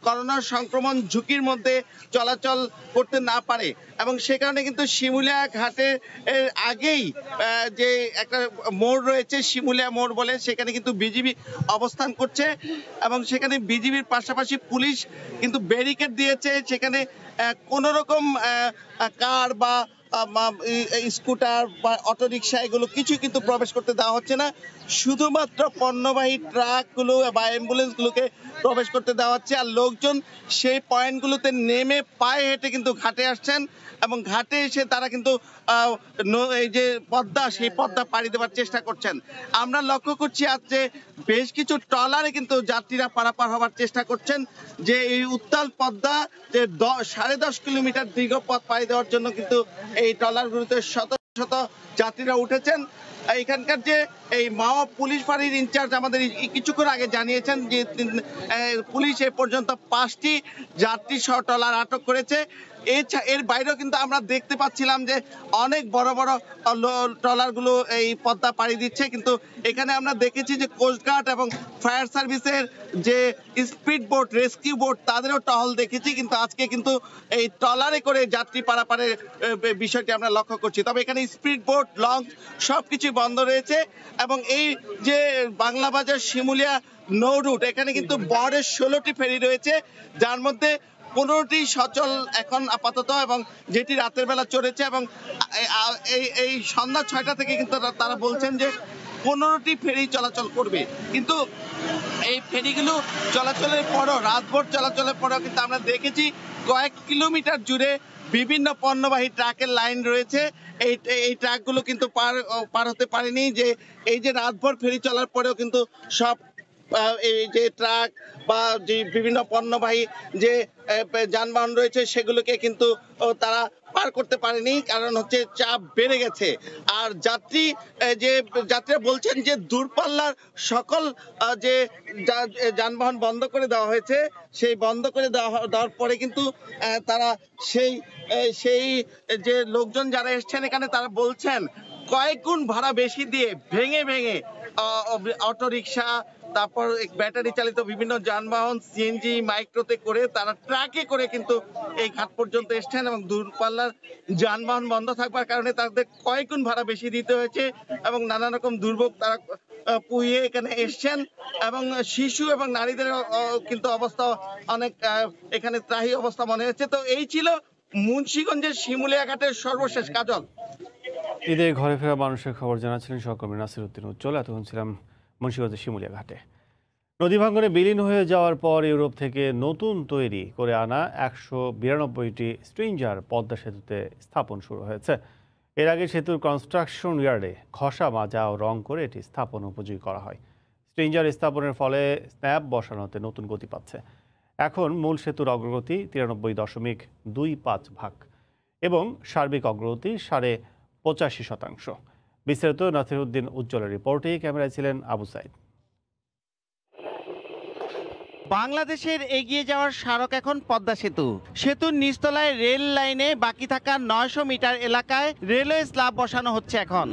করোনা সংক্রমণ ঝুঁকির মধ্যে চলাচল করতে না পারে। এবং সে কারণে কিন্তু শিমুলিয়া ঘাটের আগেই যে একটা মোড় রয়েছে, শিমুলিয়া মোড় বলে, সেখানে কিন্তু বিজিবি অবস্থান করছে এবং সেখানে বিজিবির পাশাপাশি পুলিশ কিন্তু ব্যারিকেড দিয়েছে। সেখানে কোনো রকম কার বা স্কুটার বা অটোরিকশা এগুলো কিছু কিন্তু প্রবেশ করতে দেওয়া হচ্ছে না। শুধুমাত্র পণ্যবাহী ট্রাকগুলো বা অ্যাম্বুলেন্সগুলোকে প্রবেশ করতে দেওয়া হচ্ছে। আর লোকজন সেই পয়েন্টগুলোতে নেমে পায়ে হেঁটে কিন্তু ঘাটে আসছেন এবং ঘাটে এসে তারা কিন্তু এই যে পদ্মা, সেই পদ্মা পাড়ি দেওয়ার চেষ্টা করছেন। আমরা লক্ষ্য করছি আজকে বেশ কিছু ট্রলারে কিন্তু যাত্রীরা পারাপার হওয়ার চেষ্টা করছেন, যে এই উত্তাল পদ্মা যে 10.5 কিলোমিটার দীর্ঘ পথ পাড়ি দেওয়ার জন্য কিন্তু এই ট্রলারগুলোতে শত শত যাত্রীরা উঠেছেন। এখানকার যে এই মাওয়া পুলিশ ফাঁড়ির ইনচার্জ আমাদের কিছুক্ষণ আগে জানিয়েছেন যে পুলিশ এ পর্যন্ত 5টি যাত্রী সহ ট্রলার আটক করেছে। এর বাইরেও কিন্তু আমরা দেখতে পাচ্ছিলাম যে অনেক বড় বড় ট্রলারগুলো এই পদ্মা পাড়ি দিচ্ছে, কিন্তু এখানে আমরা দেখেছি যে কোস্টগার্ড এবং ফায়ার সার্ভিসের যে স্পিড বোট, রেস্কিউ বোট, তাদেরও টহল দেখেছি, কিন্তু আজকে কিন্তু এই ট্রলারে করে যাত্রী পারাপারের বিষয়টি আমরা লক্ষ্য করছি। তবে এখানে স্পিড বোট, লঞ্চ সবকিছু বন্ধ রয়েছে এবং এই যে বাংলা বাজার শিমুলিয়া নৌ রুট, এখানে কিন্তু বড় 16টি ফেরি রয়েছে, যার মধ্যে 15টি সচল এখন আপাতত, এবং যেটি রাতের বেলা চলেছে, এবং এই সন্ধ্যা 6টা থেকে কিন্তু তারা বলছেন যে 15টি ফেরি চলাচল করবে। কিন্তু এই ফেরিগুলো চলাচলের পরও, রাতভর চলাচলের পরও কিন্তু আমরা দেখেছি কয়েক কিলোমিটার জুড়ে বিভিন্ন পণ্যবাহী ট্রাকের লাইন রয়েছে। এই ট্রাকগুলো কিন্তু পার হতে পারেনি, যে এই যে রাতভর ফেরি চলার পরেও কিন্তু সব এই যে ট্রাক বা যে বিভিন্ন পণ্যবাহী যে যানবাহন রয়েছে সেগুলোকে কিন্তু তারা পার করতে পারেনি, কারণ হচ্ছে চাপ বেড়ে গেছে। আর যাত্রীরা বলছেন যে দূরপাল্লার সকল যে যানবাহন বন্ধ করে দেওয়া হয়েছে, সেই বন্ধ করে দেওয়ার পরে কিন্তু তারা সেই যে লোকজন যারা এসছেন এখানে, তারা বলছেন কয়েক গুণ ভাড়া বেশি দিয়ে ভেঙে ভেঙে অটো রিক্সা, তারপর ব্যাটারি চালিত বিভিন্ন যানবাহন, সিএনজি, মাইক্রোতে করে তারা ট্রাকে করে কিন্তু এই ঘাট পর্যন্ত এসছেন, এবং দূরপাল্লার যানবাহন বন্ধ থাকবার কারণে তাদের কয়েক গুণ ভাড়া বেশি দিতে হয়েছে এবং নানা রকম দুর্ভোগ তারা পুইয়ে এখানে এসছেন। এবং শিশু এবং নারীদের কিন্তু অবস্থা অনেক এখানে ত্রাহি অবস্থা মনে হচ্ছে। তো এই ছিল মুন্সিগঞ্জের শিমুলিয়া ঘাটের সর্বশেষ। কাজল, ঈদে ঘরে ফেরা মানুষের খবর জানাচ্ছিলেন সহকর্মী নাসিরউদ্দিন উজ্জ্বল। এতক্ষণ ছিলাম মুন্সিগঞ্জের শিমুলিয়া ঘাটে। নদী ভাঙনে বিলীন হয়ে যাওয়ার পর ইউরোপ থেকে নতুন তৈরি করে আনা 192টি স্ট্রিঞ্জার পদ্মা সেতুতে স্থাপন শুরু হয়েছে। এর আগে সেতুর কনস্ট্রাকশন ইয়ার্ডে ঘষা মাজা ও রং করে এটি স্থাপন উপযোগী করা হয়। স্ট্রিঞ্জার স্থাপনের ফলে স্ন্যাব বসানোতে নতুন গতি পাচ্ছে। এখন মূল সেতুর অগ্রগতি 93.25 ভাগ এবং সার্বিক অগ্রগতি 85.5%। বিস্তারিত নাসিরউদ্দিন উজ্জ্বলের রিপোর্টে, ক্যামেরায় ছিলেন আবু সাইদ। বাংলাদেশের এগিয়ে যাওয়ার স্মারক এখন পদ্মা সেতু। সেতুর নিচতলায় রেল লাইনে বাকি থাকা 900 মিটার এলাকায় রেলওয়ে স্ল্যাব বসানো হচ্ছে এখন।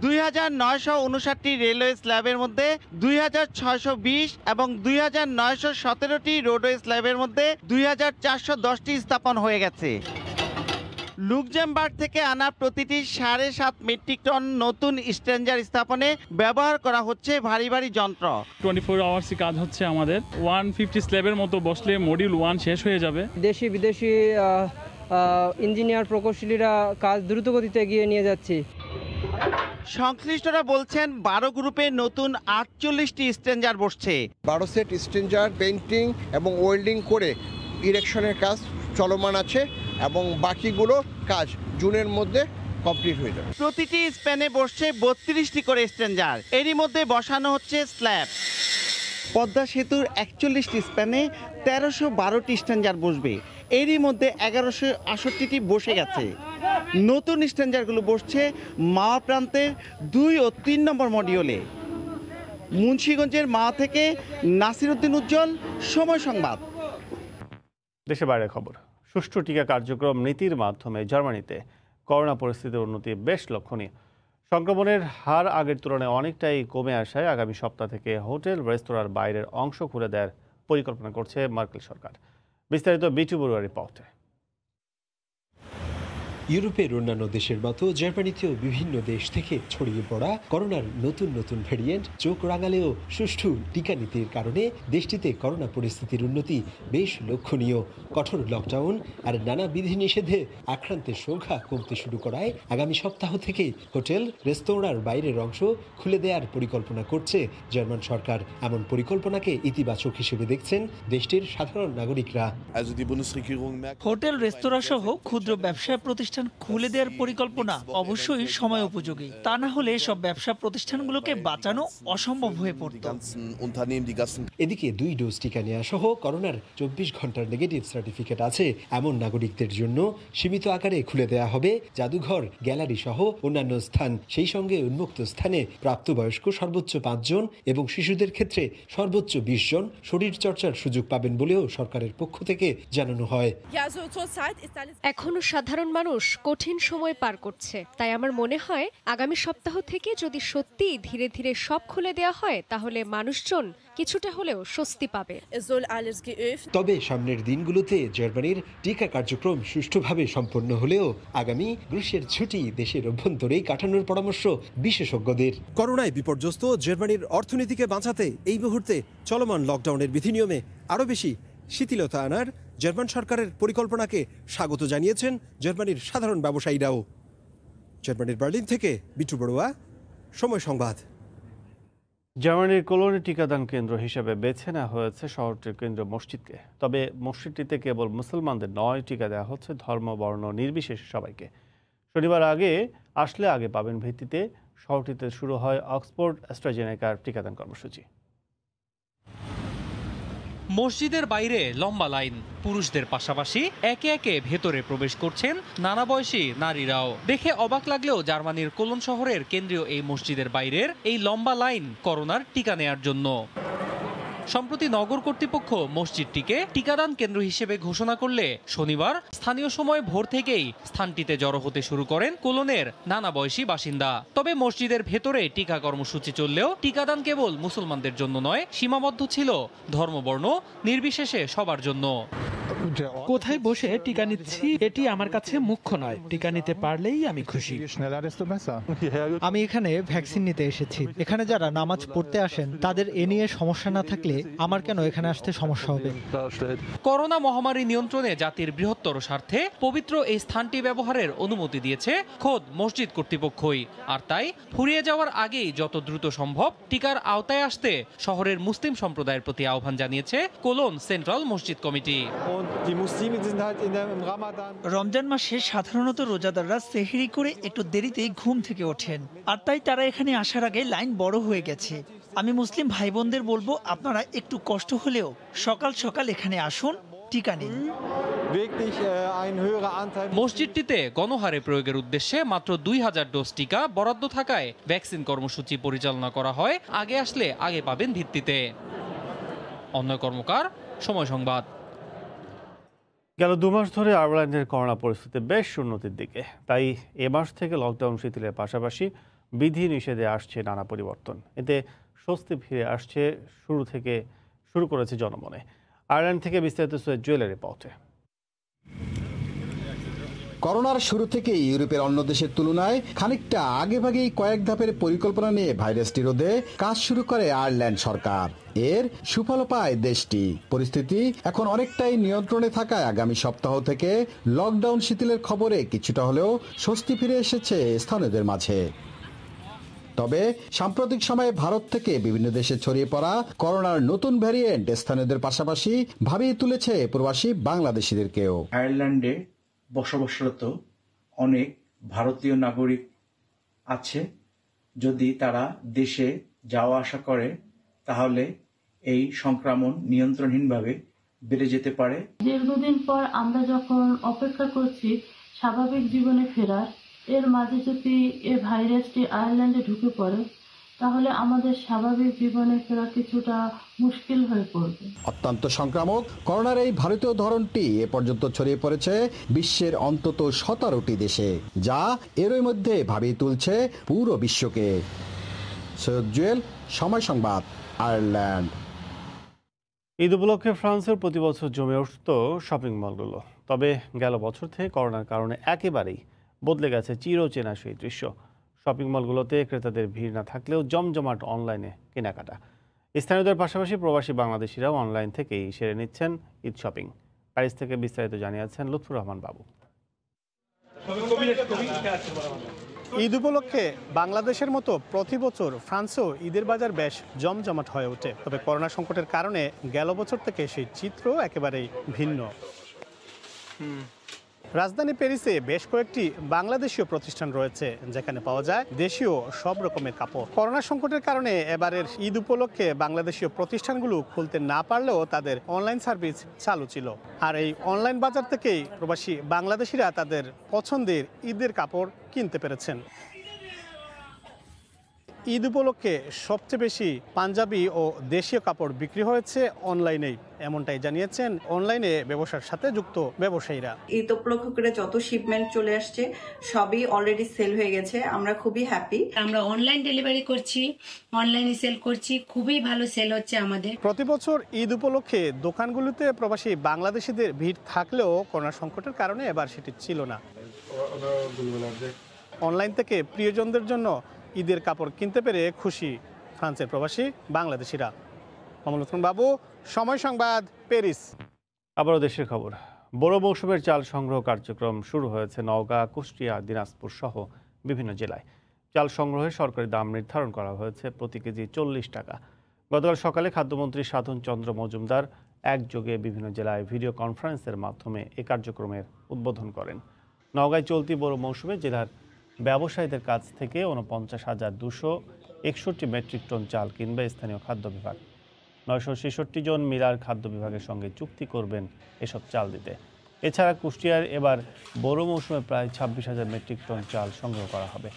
2959টি রেলওয়ে স্ল্যাবের মধ্যে 2620 এবং 2917টি রোডওয়ে স্ল্যাবের মধ্যে 2410টি স্থাপন হয়ে গেছে। লুক্সেমবার্গ থেকে আনা প্রতিটি 7.5 মেট্রিক টন নতুন স্ট্রেঞ্জার স্থাপনে ব্যবহার করা হচ্ছে ভারী ভারী যন্ত্র। 24 আওয়ার্সই কাজ হচ্ছে আমাদের। 150 স্ল্যাবের মতো বসলে মডিউল 1 শেষ হয়ে যাবে। দেশি বিদেশি ইঞ্জিনিয়ার প্রকৌশলীরা কাজ দ্রুত গতিতে এগিয়ে নিয়ে যাচ্ছে। সংশ্লিষ্টরা বলছেন 12 গ্রুপে নতুন 48টি স্ট্রেঞ্জার বসছে। 12 সেট স্ট্রেঞ্জার পেইন্টিং এবং ওয়েল্ডিং করে ইরেকশনের কাজ চলমান আছে এবং বাকিগুলো কাজ জুনের মধ্যে কমপ্লিট হয়ে যাবে। প্রতিটি স্প্যানে বসছে 32টি করে স্ট্রেঞ্জার, এরই মধ্যে বসানো হচ্ছে স্ল্যাব। পদ্মা সেতুর 41টি স্প্যানে 1312টি স্ট্রেঞ্জার বসবে, এরই মধ্যে 1168টি বসে গেছে। নতুন স্ট্রেঞ্জারগুলো বসছে মাওয়া প্রান্তের 2 ও 3 নম্বর মডিউলে। মুন্সিগঞ্জের মাওয়া থেকে নাসিরউদ্দিন উজ্জ্বল, সময় সংবাদ। দেশে বাইরের খবর। সুষ্ঠু টিকা কার্যক্রম নীতির মাধ্যমে জার্মানিতে করোনা পরিস্থিতির উন্নতি বেশ লক্ষণীয়। সংক্রমণের হার আগের তুলনায় অনেকটাই কমে আসায় আগামী সপ্তাহ থেকে হোটেল রেস্তোরাঁর বাইরের অংশ খুলে দেওয়ার পরিকল্পনা করছে মার্কেল সরকার। বিস্তারিত বিটু বড়ুয়ার রিপোর্টে। ইউরোপের অন্যান্য দেশের মতো জার্মানিতেও বিভিন্ন দেশ থেকে ছড়িয়ে পড়া করোনার নতুন নতুন ভ্যারিয়েন্ট চোখ রাঙালেও সুষ্ঠু টিকা নীতির কারণে দেশটিতে করোনা পরিস্থিতির উন্নতি বেশ লক্ষণীয়। কঠোর লকডাউন আর নানা বিধিনিষেধে আক্রান্তের সংখ্যা কমতে শুরু করায় আগামী সপ্তাহ থেকে হোটেল রেস্তোরাঁর বাইরের অংশ খুলে দেওয়ার পরিকল্পনা করছে জার্মান সরকার। এমন পরিকল্পনাকে ইতিবাচক হিসেবে দেখছেন দেশটির সাধারণ নাগরিকরা। হোটেল রেস্তোরাঁ সহ ক্ষুদ্র ব্যবসা প্রতিষ্ঠান প্রতিষ্ঠান খুলে দেওয়ার পরিকল্পনা অবশ্যই সময় উপযোগী। তা না হলে সব ব্যবসা প্রতিষ্ঠানগুলোকে বাঁচানো অসম্ভব হয়ে পড়ত। এদিকে 2 ডোজ টিকা নেওয়া সহ করোনার 24 ঘন্টার নেগেটিভ সার্টিফিকেট আছে এমন নাগরিকদের জন্য সীমিত আকারে খুলে দেওয়া হবে জাদুঘর, গ্যালারি সহ অন্যান্য স্থান। সেই সঙ্গে উন্মুক্ত স্থানে প্রাপ্তবয়স্ক সর্বোচ্চ 5 জন এবং শিশুদের ক্ষেত্রে সর্বোচ্চ 20 জন শরীরচর্চার সুযোগ পাবেন বলেও সরকারের পক্ষ থেকে জানানো হয়। এখনো সাধারণ মানুষ কঠিন সময় পার করছে, তাই আমার মনে হয় আগামী সপ্তাহ থেকে যদি সত্যি ধীরে ধীরে সব খুলে দেওয়া হয় তাহলে মানুষজন কিছুটা হলেও স্বস্তি পাবে। তবে সামনের দিনগুলোতে জার্মানির টিকা কার্যক্রম সুষ্ঠুভাবে সম্পন্ন হলেও আগামী গ্রীষ্মের ছুটি দেশের অভ্যন্তরেই কাটানোর পরামর্শ বিশেষজ্ঞদের। করোনায় বিপর্যস্ত জার্মানির অর্থনীতিকে বাঁচাতে এই মুহূর্তে চলমান লকডাউনের বিধিনিয়মে আরও বেশি শিথিলতা আনার জার্মান সরকারের পরিকল্পনাকে স্বাগত জানিয়েছেন জার্মানির সাধারণ ব্যবসায়ীরাও। জার্মানির বার্লিন থেকে বিট্টু বড়ুয়া, সময় সংবাদ। জার্মানির কোলনে টিকাদান কেন্দ্র হিসেবে বেছে নেওয়া হয়েছে শহরটির কেন্দ্রীয় মসজিদকে। তবে মসজিদটিতে কেবল মুসলমানদের নয়, টিকা দেওয়া হচ্ছে ধর্ম বর্ণ নির্বিশেষে সবাইকে। শনিবার আগে আসলে আগে পাবেন ভিত্তিতে শহরটিতে শুরু হয় অক্সফোর্ড অ্যাস্ট্রাজেনেকার টিকাদান কর্মসূচি। মসজিদের বাইরে লম্বা লাইন, পুরুষদের পাশাপাশি একে একে ভেতরে প্রবেশ করছেন নানা বয়সী নারীরাও। দেখে অবাক লাগলেও জার্মানির কোলন শহরের কেন্দ্রীয় এই মসজিদের বাইরের এই লম্বা লাইন করোনার টিকা নেয়ার জন্য। সম্প্রতি নগর কর্তৃপক্ষ মসজিদটিকে টিকাদান কেন্দ্র হিসেবে ঘোষণা করলে শনিবার স্থানীয় সময় ভোর থেকেই স্থানটিতে জড়ো হতে শুরু করেন কোলনের নানা বয়সী বাসিন্দা। তবে মসজিদের ভেতরে টিকা কর্মসূচি চললেও টিকাদান কেবল মুসলমানদের জন্য নয়, সীমাবদ্ধ ছিল ধর্মবর্ণ নির্বিশেষে সবার জন্য। কোথায় বসে টিকা নিচ্ছি এটি আমার কাছে মুখ্য নয়, টিকা নিতে পারলেই আমি খুশি। আমি এখানে ভ্যাকসিন নিতে এসেছি। এখানে যারা নামাজ পড়তে আসেন তাদের এ নিয়ে সমস্যা না থাকলে আমার কেন এখানে আসতে সমস্যা হবে? করোনা মহামারী নিয়ন্ত্রণে জাতির বৃহত্তর স্বার্থে পবিত্র এই স্থানটি ব্যবহারের অনুমতি দিয়েছে খোদ মসজিদ কর্তৃপক্ষই। আর তাই ফুরিয়ে যাওয়ার আগেই যত দ্রুত সম্ভব টিকার আওতায় আসতে শহরের মুসলিম সম্প্রদায়ের প্রতি আহ্বান জানিয়েছে কোলন সেন্ট্রাল মসজিদ কমিটি। রমজান মাসে সাধারণত রোজাদাররা সেহরি করে একটু দেরিতে ঘুম থেকে ওঠেন, আর তাই তারা এখানে আসার আগে লাইন বড় হয়ে গেছে। আমি মুসলিম ভাই বোনদের বলবো, আপনারা একটু কষ্ট হলেও সকাল সকাল এখানে আসুন, টিকা নিন। মসজিদটিতে গণহারে প্রয়োগের উদ্দেশ্যে মাত্র 2000 ডোজ টিকা বরাদ্দ থাকায় ভ্যাকসিন কর্মসূচি পরিচালনা করা হয় আগে আসলে আগে পাবেন ভিত্তিতে। অন্যয় কর্মকার, সময় সংবাদ। গেল 2 মাস ধরে আয়ারল্যান্ডের করোনা পরিস্থিতি বেশ উন্নতির দিকে। তাই এ মাস থেকে লকডাউন শিথিলের পাশাপাশি বিধি নিষেধে আসছে নানা পরিবর্তন। এতে স্বস্তি ফিরে আসছে শুরু করেছে জনমনে। আয়ারল্যান্ড থেকে বিস্তারিত জুয়েলের রিপোর্টে। করোনার শুরু থেকেই ইউরোপের অন্য দেশের তুলনায় খানিকটা আগেভাগেই কয়েক ধাপের পরিকল্পনা নিয়ে ভাইরাসটি রোধে কাজ শুরু করে আয়ারল্যান্ড সরকার। এর সুফল পায় দেশটি। পরিস্থিতি এখন অনেকটাই নিয়ন্ত্রণে থাকায় আগামী সপ্তাহ থেকে লকডাউন শিথিলের খবরে কিছুটা হলেও স্বস্তি ফিরে এসেছে স্থানীয়দের মাঝে। তবে সাম্প্রতিক সময়ে ভারত থেকে বিভিন্ন দেশে ছড়িয়ে পড়া করোনার নতুন ভ্যারিয়েন্ট স্থানীয়দের পাশাপাশি ভাবিয়ে তুলেছে প্রবাসী বাংলাদেশিদেরকেও। আয়ারল্যান্ডে বসবাসরত অনেক ভারতীয় নাগরিক আছে। যদি তারা দেশে যাওয়া আসা করে তাহলে এই সংক্রমণ নিয়ন্ত্রণহীনভাবে বেড়ে যেতে পারে। দীর্ঘদিন পর আমরা যখন অপেক্ষা করছি স্বাভাবিক জীবনে ফেরার, এর মাঝে যদি এই ভাইরাসটি আয়ারল্যান্ডে ঢুকে পড়ে তাহলে আমাদের স্বাভাবিক জীবনে ফেরা কিছুটা মুশকিল হয়ে পড়বে। অত্যন্ত সংক্রামক করোনার এই ভারতীয় ধরনটি এ পর্যন্ত ছড়িয়ে পড়েছে বিশ্বের অন্তত 17টি দেশে, যা এরই মধ্যে ভাবিয়ে তুলছে পুরো বিশ্বকে। সৈয়দ জুয়েল, সময় সংবাদ, আয়ারল্যান্ড। ঈদ উপলক্ষে ফ্রান্সের প্রতি বছর জমে উঠত শপিং মলগুলো। তবে গেল বছর থেকে করোনার কারণে একেবারেই বদলে গেছে চিরচেনা সেই দৃশ্য। শপিং মলগুলোতে ক্রেতাদের ভিড় না থাকলেও জমজমাট অনলাইনে কেনাকাটা। স্থানীয়দের পাশাপাশি প্রবাসী বাংলাদেশিরাও অনলাইন থেকেই সেরে নিচ্ছেন ঈদ শপিং। প্যারিস থেকে বিস্তারিত জানিয়েছেন লুৎফুর রহমান বাবু। ঈদ উপলক্ষে বাংলাদেশের মতো প্রতি বছর ফ্রান্সেও ঈদের বাজার বেশ জমজমাট হয়ে ওঠে। তবে করোনা সংকটের কারণে গেল বছর থেকে সেই চিত্র একেবারেই ভিন্ন। রাজধানী প্যারিসে বেশ কয়েকটি বাংলাদেশীয় প্রতিষ্ঠান রয়েছে যেখানে পাওয়া যায় দেশীয় সব রকমের কাপড়। করোনা সংকটের কারণে এবারের ঈদ উপলক্ষে বাংলাদেশীয় প্রতিষ্ঠানগুলো খুলতে না পারলেও তাদের অনলাইন সার্ভিস চালু ছিল। আর এই অনলাইন বাজার থেকেই প্রবাসী বাংলাদেশিরা তাদের পছন্দের ঈদের কাপড় কিনতে পেরেছেন। ঈদ উপলক্ষে সবচেয়ে বেশি পাঞ্জাবি ও দেশীয় কাপড় বিক্রি হয়েছে অনলাইনেই, এমনটাই জানিয়েছেন অনলাইনে ব্যবসার সাথে যুক্ত ব্যবসায়ীরা। ঈদ উপলক্ষ করে যত শিপমেন্ট চলে আসছে সবই অলরেডি সেল হয়ে গেছে, আমরা খুবই হ্যাপি। আমরা অনলাইন ডেলিভারি করছি, অনলাইনে সেল করছি, খুবই ভালো সেল হচ্ছে আমাদের। প্রতি বছর ঈদ উপলক্ষে দোকানগুলোতে প্রবাসী বাংলাদেশিদের ভিড় থাকলেও করোনা সংকটের কারণে এবার সেটি ছিল না। অনলাইন থেকে প্রিয়জনদের জন্য ঈদের কাপড় কিনতে পেরে খুশি ফ্রান্সের প্রবাসী বাংলাদেশিরা। মামুনুল হাসান বাবু, সময় সংবাদ, প্যারিস। আবারও দেশের খবর। বড় মৌসুমের চাল সংগ্রহ কার্যক্রম শুরু হয়েছে নওগাঁ, কুষ্টিয়া, দিনাজপুর সহ বিভিন্ন জেলায়। চাল সংগ্রহে সরকারি দাম নির্ধারণ করা হয়েছে প্রতি কেজি 40 টাকা। গতকাল সকালে খাদ্যমন্ত্রী সাধন চন্দ্র মজুমদার একযোগে বিভিন্ন জেলায় ভিডিও কনফারেন্সের মাধ্যমে এ কার্যক্রমের উদ্বোধন করেন। নওগাঁয় চলতি বড় মৌসুমে জেলার ব্যবসায়ীদের কাছ থেকে 49,261 মেট্রিক টন চাল কিনবে স্থানীয় খাদ্য বিভাগ। 966 জন মিলার খাদ্য বিভাগের সঙ্গে চুক্তি করবেন এসব চাল দিতে। এছাড়া কুষ্টিয়ার এবার বড় মৌসুমে প্রায় 26,000 মেট্রিক টন চাল সংগ্রহ করা হবে।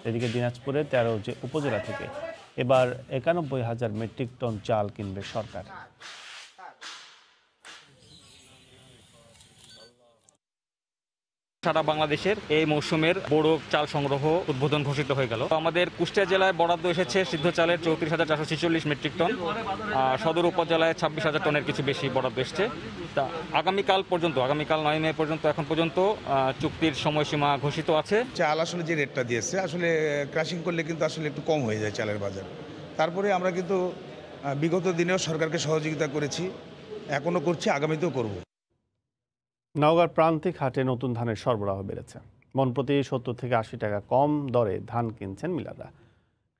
এদিকে দিনাজপুরে 13 উপজেলা থেকে এবার 91,000 মেট্রিক টন চাল কিনবে সরকার। সারা বাংলাদেশের এই মৌসুমের বড় চাল সংগ্রহ উদ্বোধন ঘোষিত হয়ে গেল। আমাদের কুষ্টিয়া জেলায় বরাদ্দ এসেছে সিদ্ধ চালের 34,446 মেট্রিক টন, সদর উপজেলায় 26,000 টনের কিছু বেশি বরাদ্দ এসছে। তা আগামীকাল 9 মে পর্যন্ত এখন পর্যন্ত চুক্তির সময়সীমা ঘোষিত আছে। চাল আসলে যে রেটটা দিয়েছে আসলে ক্রাশিং করলে কিন্তু আসলে একটু কম হয়ে যায় চালের বাজার। তারপরে আমরা কিন্তু বিগত দিনেও সরকারকে সহযোগিতা করেছি, এখনও করছি, আগামীতেও করব। নওগাঁর প্রান্তিক হাটে নতুন ধানের সরবরাহ বেড়েছে। মন প্রতি 70 থেকে 80 টাকা কম দরে ধান কিনছেন মিলাররা।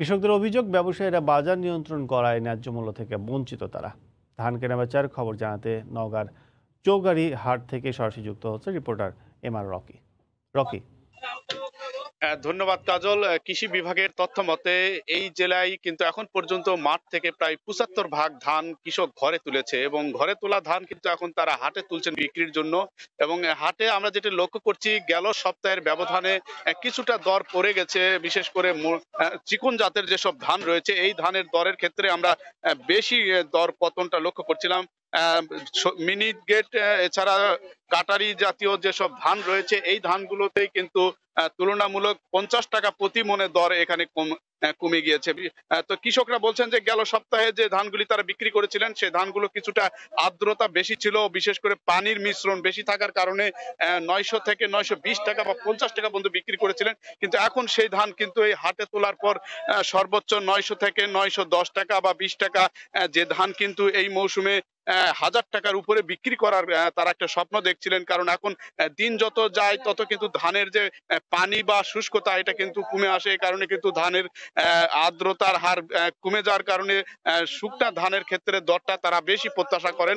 কৃষকদের অভিযোগ, ব্যবসায়ীরা বাজার নিয়ন্ত্রণ করায় ন্যায্য মূল্য থেকে বঞ্চিত তারা। ধান কেনাবেচার খবর জানাতে নওগাঁর চৌগাড়ি হাট থেকে সরাসরি যুক্ত হচ্ছে রিপোর্টার MR রকি। ধন্যবাদ কাজল। কৃষি বিভাগের তথ্য মতে এই জেলায় কিন্তু এখন পর্যন্ত মাঠ থেকে প্রায় 75% ধান কৃষক ঘরে তুলেছে এবং ঘরে তোলা ধান কিন্তু এখন তারা হাটে তুলছেন বিক্রির জন্য। এবং হাটে আমরা যেটা লক্ষ্য করছি, গেল সপ্তাহের ব্যবধানে কিছুটা দর পড়ে গেছে। বিশেষ করে চিকন জাতের যেসব ধান রয়েছে এই ধানের দরের ক্ষেত্রে আমরা বেশি দর পতনটা লক্ষ্য করছিলাম। মিনি গেট এছাড়া কাটারি জাতীয় যেসব ধান রয়েছে এই ধানগুলোতেই কিন্তু তুলনামূলক 50 টাকা প্রতি মনে দর এখানে কমে গিয়েছে। তো কৃষকরা বলছেন যে গেল সপ্তাহে যে ধানগুলি তারা বিক্রি করেছিলেন সেই ধানগুলো কিছুটা আর্দ্রতা বেশি ছিল, বিশেষ করে পানির মিশ্রণ বেশি থাকার কারণে 900 থেকে 920 টাকা বা 50 টাকা পর্যন্ত বিক্রি করেছিলেন। কিন্তু এখন সেই ধান কিন্তু এই হাটে তোলার পর সর্বোচ্চ 900 থেকে 910 টাকা বা 20 টাকা যে ধান কিন্তু এই মৌসুমে 1000 টাকার উপরে বিক্রি করার তারা একটা স্বপ্ন দেখছিলেন। কারণ এখন দিন যত যায় তত কিন্তু ধানের যে পানি বা শুষ্কতা এটা কিন্তু কমে আসে। এই কারণে কিন্তু ধানের আর্দ্রতার হার কমে যাওয়ার কারণে শুকনা ধানের ক্ষেত্রে দরটা তারা বেশি প্রত্যাশা করেন।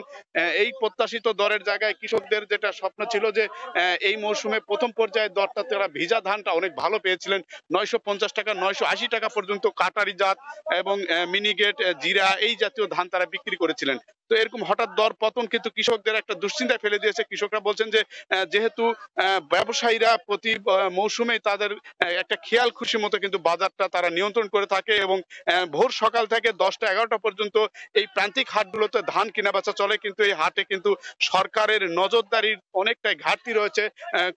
এই প্রত্যাশিত দরের জায়গায় কৃষকদের যেটা স্বপ্ন ছিল যে এই মৌসুমে প্রথম পর্যায়ে দরটা তারা ভিজা ধানটা অনেক ভালো পেয়েছিলেন। 950 টাকা 980 টাকা পর্যন্ত কাটারি জাত এবং মিনিগেট, জিরা এই জাতীয় ধান তারা বিক্রি করেছিলেন। তো এরকম হঠাৎ দর পতন কিন্তু কৃষকদের একটা দুশ্চিন্তায় ফেলে দিয়েছে। কৃষকরা বলছেন যে যেহেতু ব্যবসায়ীরা প্রতি মৌসুমে তাদের একটা খেয়াল খুশি মতো কিন্তু বাজারটা তারা নিয়ন্ত্রণ করে থাকে এবং ভোর সকাল থেকে 10টা 11টা পর্যন্ত এই প্রান্তিক হাটগুলোতে ধান কেনা বেচা চলে। কিন্তু এই হাটে কিন্তু সরকারের নজরদারির অনেকটাই ঘাটতি রয়েছে।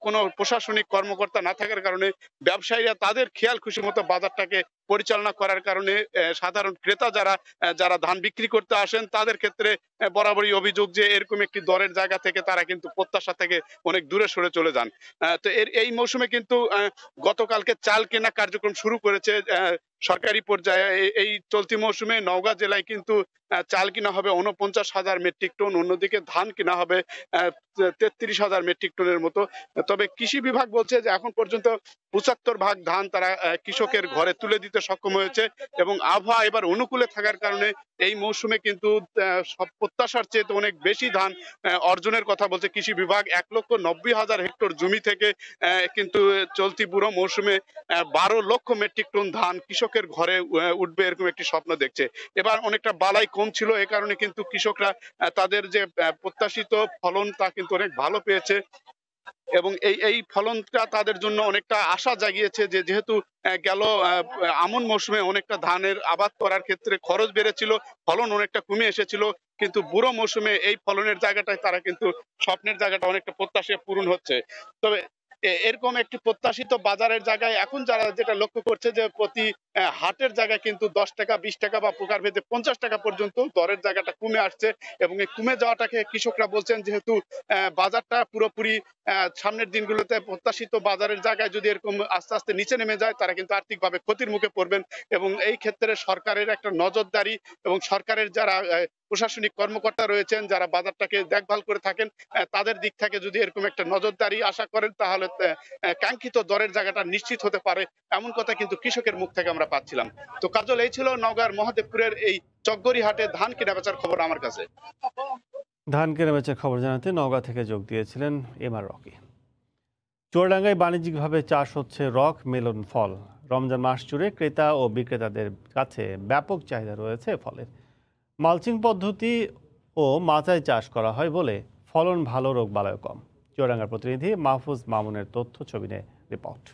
কোনো প্রশাসনিক কর্মকর্তা না থাকার কারণে ব্যবসায়ীরা তাদের খেয়াল খুশি মতো বাজারটাকে পরিচালনা করার কারণে সাধারণ ক্রেতা যারা ধান বিক্রি করতে আসেন তাদের ক্ষেত্রে বরাবরই অভিযোগ যে এরকম একটি দরের জায়গা থেকে তারা কিন্তু প্রত্যাশা থেকে অনেক দূরে সরে চলে যান। তো এই মৌসুমে কিন্তু গতকালকে চাল কেনা কার্যক্রম শুরু করেছে সরকারি পর্যায়ে এই চলতি মৌসুমে নওগাঁ জেলায় কিন্তু চাল কিনা হবে ৪৯,০০০ মেট্রিক টন, অন্যদিকে ধান কিনা হবে ৩৩,০০০ মেট্রিক টনের মতো। তবে কৃষি বিভাগ বলছে যে এখন পর্যন্ত ৭৫% ধান তারা কৃষকের ঘরে তুলে দিতে সক্ষম হয়েছে এবং আবহাওয়া এবার অনুকূলে থাকার কারণে এই মৌসুমে কিন্তু সব প্রত্যাশার চেয়ে অনেক বেশি ধান অর্জনের কথা বলছে কৃষি বিভাগ। ১,৯০,০০০ হেক্টর জমি থেকে কিন্তু চলতি পুরো মৌসুমে ১২ লক্ষ মেট্রিক টন ধান কৃষকের ঘরে উঠবে এরকম একটি স্বপ্ন দেখছে। এবার অনেকটা বালাই কম ছিল, এ কারণে কিন্তু কৃষকরা তাদের যে প্রত্যাশিত ফলন তা কিন্তু অনেক ভালো পেয়েছে এবং এই ফলনটা তাদের জন্য অনেকটা আশা জাগিয়েছে যে যেহেতু গেল আমন মৌসুমে অনেকটা ধানের আবাদ করার ক্ষেত্রে খরচ বেড়েছিল, ফলন অনেকটা কমে এসেছিল, কিন্তু বুড়ো মৌসুমে এই ফলনের জায়গাটায় তারা কিন্তু স্বপ্নের জায়গাটা অনেকটা প্রত্যাশা পূরণ হচ্ছে। তবে এরকম একটি প্রত্যাশিত বাজারের জায়গায় এখন যারা যেটা লক্ষ্য করছে যে প্রতি হাটের জায়গায় কিন্তু 10 টাকা 20 টাকা বা প্রকার ভেদে 50 টাকা পর্যন্ত দরের জায়গাটা কমে আসছে এবং এই কমে যাওয়াটাকে কৃষকরা বলছেন যেহেতু বাজারটা পুরোপুরি সামনের দিনগুলোতে প্রত্যাশিত বাজারের জায়গায় যদি এরকম আস্তে আস্তে নিচে নেমে যায় তারা কিন্তু আর্থিকভাবে ক্ষতির মুখে পড়বেন এবং এই ক্ষেত্রে সরকারের একটা নজরদারি এবং সরকারের যারা প্রশাসনিক কর্মকর্তা রয়েছেন যারা বাজারটাকে দেখভাল করে থাকেন তাদের দিক থেকে যদি এরকম একটা নজরদারি আশা করেন তাহলে কাঙ্ক্ষিত দরের জায়গাটা নিশ্চিত হতে পারে, এমন কথা কিন্তু কৃষকের মুখ থেকে আমরা পাচ্ছিলাম। তো কাজল, এই ছিল নওগাঁর মহাদেবপুরের এই চকগড়ি হাটে ধান কেনা বেচার খবর আমার কাছে। ধান কেনা বেচার খবর জানাতে নওগাঁ থেকে যোগ দিয়েছিলেন এমআর রকি। চুয়াডাঙ্গায় বাণিজ্যিকভাবে চাষ হচ্ছে রক মেলন ফল। রমজান মাস জুড়ে ক্রেতা ও বিক্রেতাদের কাছে ব্যাপক চাহিদা রয়েছে ফলের। মালচিং পদ্ধতি ও মাচায় চাষ করা হয় বলে ফলন ভালো, রোগবালাই কম। চুয়াডাঙ্গার প্রতিনিধি মাহফুজ মামুনের তথ্য ছবি নিয়ে রিপোর্ট।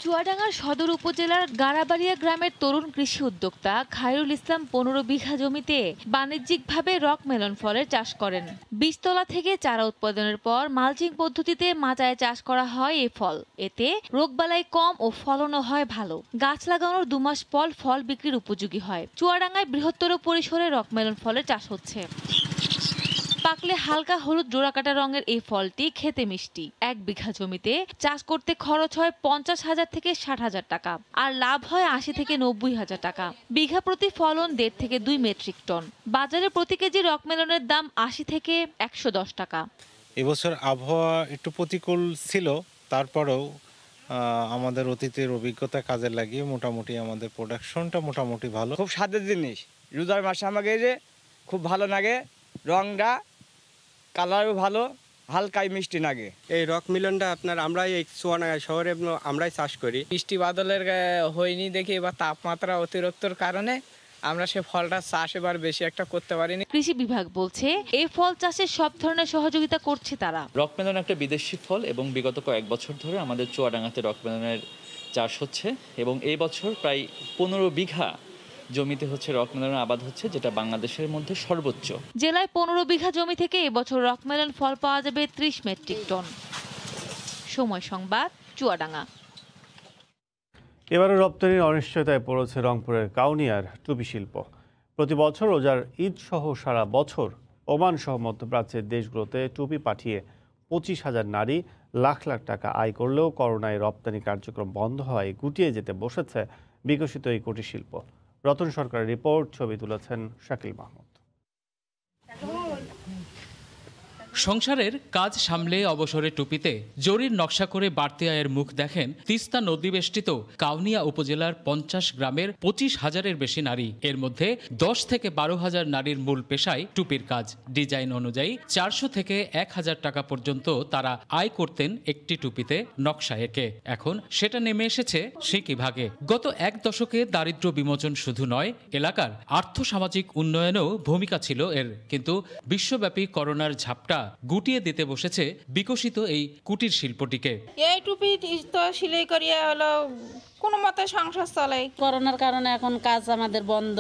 চুয়াডাঙ্গার সদর উপজেলার গাড়াবাড়িয়া গ্রামের তরুণ কৃষি উদ্যোক্তা খায়রুল ইসলাম ১৫ বিঘা জমিতে বাণিজ্যিকভাবে রক মেলন ফলের চাষ করেন। বীজতলা থেকে চারা উৎপাদনের পর মালচিং পদ্ধতিতে মাচায় চাষ করা হয় এই ফল। এতে রোগবালাই কম ও ফলনও হয় ভালো। গাছ লাগানোর ২ মাস পর ফল বিক্রির উপযোগী হয়। চুয়াডাঙ্গায় বৃহত্তর পরিসরে রক মেলন ফলের চাষ হচ্ছে। পাকলে হালকা হলুদ জোড়াকাটা রঙের এই ফলটি খেতে মিষ্টি। ১ বিঘা জমিতে চাষ করতে খরচ হয় ৫০,০০০ থেকে ৬০,০০০ টাকা আর লাভ হয় ৮০ থেকে ৯০,০০০ টাকা। বিঘা প্রতি ফলন ১.৫ থেকে ২ মেট্রিক টন। বাজারে প্রতি কেজি রকমেলনের দাম ৮০ থেকে ১১০ টাকা। এবছর আবহাওয়া একটু প্রতিকূল ছিল, তারপরেও আমাদের অতীতের অভিজ্ঞতা কাজে লাগিয়ে মোটামুটি আমাদের প্রোডাকশনটা মোটামুটি ভালো। খুব স্বাদের জিনিস, রোজার মাসে আমাকে খুব ভালো লাগে, রংটা কালারও ভালো, হালকাই মিষ্টি লাগে। এই রক মিলনটা আমরা এই চুয়াডাঙ্গা শহরে আমরাই চাষ করি। বৃষ্টি বাদলের হয়নি দেখি এবার তাপমাত্রা অতিরিক্তর কারণে আমরা সে ফলটা চাষ এবার বেশি একটা করতে পারিনি। কৃষি বিভাগ বলছে এই ফল চাষে সব ধরনের সহযোগিতা করছে তারা। রকমেলন একটা বিদেশি ফল এবং বিগত কয়েক বছর ধরে আমাদের চুয়াডাঙ্গাতে রকমেলনের চাষ হচ্ছে এবং এই বছর প্রায় ১৫ বিঘা জমিতে হচ্ছে রকমেলনের আবাদ হচ্ছে, যেটা বাংলাদেশের মধ্যে সর্বোচ্চ। জেলায় ১৫ বিঘা জমি থেকে এবছর রকমেলন ফল পাওয়া যাবে ৩০ মেট্রিক টন। সময় সংবাদ, চুয়াডাঙ্গা। এবারে রপ্তানির অনিশ্চয়তায় পড়েছে রংপুরের কাউনিয়ার টুপি শিল্প। প্রতি বছর রোজার ঈদ সহ সারা বছর ওমান সহ মধ্যপ্রাচ্যের দেশগুলোতে টুপি পাঠিয়ে ২৫,০০০ নারী লাখ লাখ টাকা আয় করলেও করোনায় রপ্তানি কার্যক্রম বন্ধ হওয়ায় গুটিয়ে যেতে বসেছে বিকশিত এই কুটির শিল্প। রতন সরকারের রিপোর্ট, ছবি তুলেছেন শাকিল মাহমুদ। সংসারের কাজ সামলে অবসরে টুপিতে জরির নকশা করে বাড়তি আয়ের মুখ দেখেন তিস্তা নদী বেষ্টিত কাউনিয়া উপজেলার ৫০ গ্রামের ২৫,০০০-এর বেশি নারী। এর মধ্যে ১০ থেকে ১২,০০০ নারীর মূল পেশায় টুপির কাজ। ডিজাইন অনুযায়ী ৪০০ থেকে ১,০০০ টাকা পর্যন্ত তারা আয় করতেন একটি টুপিতে নকশা এঁকে। এখন সেটা নেমে এসেছে সিকি ভাগে। গত ১ দশকে দারিদ্র্য বিমোচন শুধু নয়, এলাকার আর্থসামাজিক উন্নয়নেও ভূমিকা ছিল এর। কিন্তু বিশ্বব্যাপী করোনার ঝাপটা গুটিয়ে দিতে বসেছে বিকশিত এই কুটির শিল্পটিকে। এই টুপি তো সেলাই করিয়া হলো কোনো মতে সংসার চলে। করোনার কারণে এখন কাজ আমাদের বন্ধ,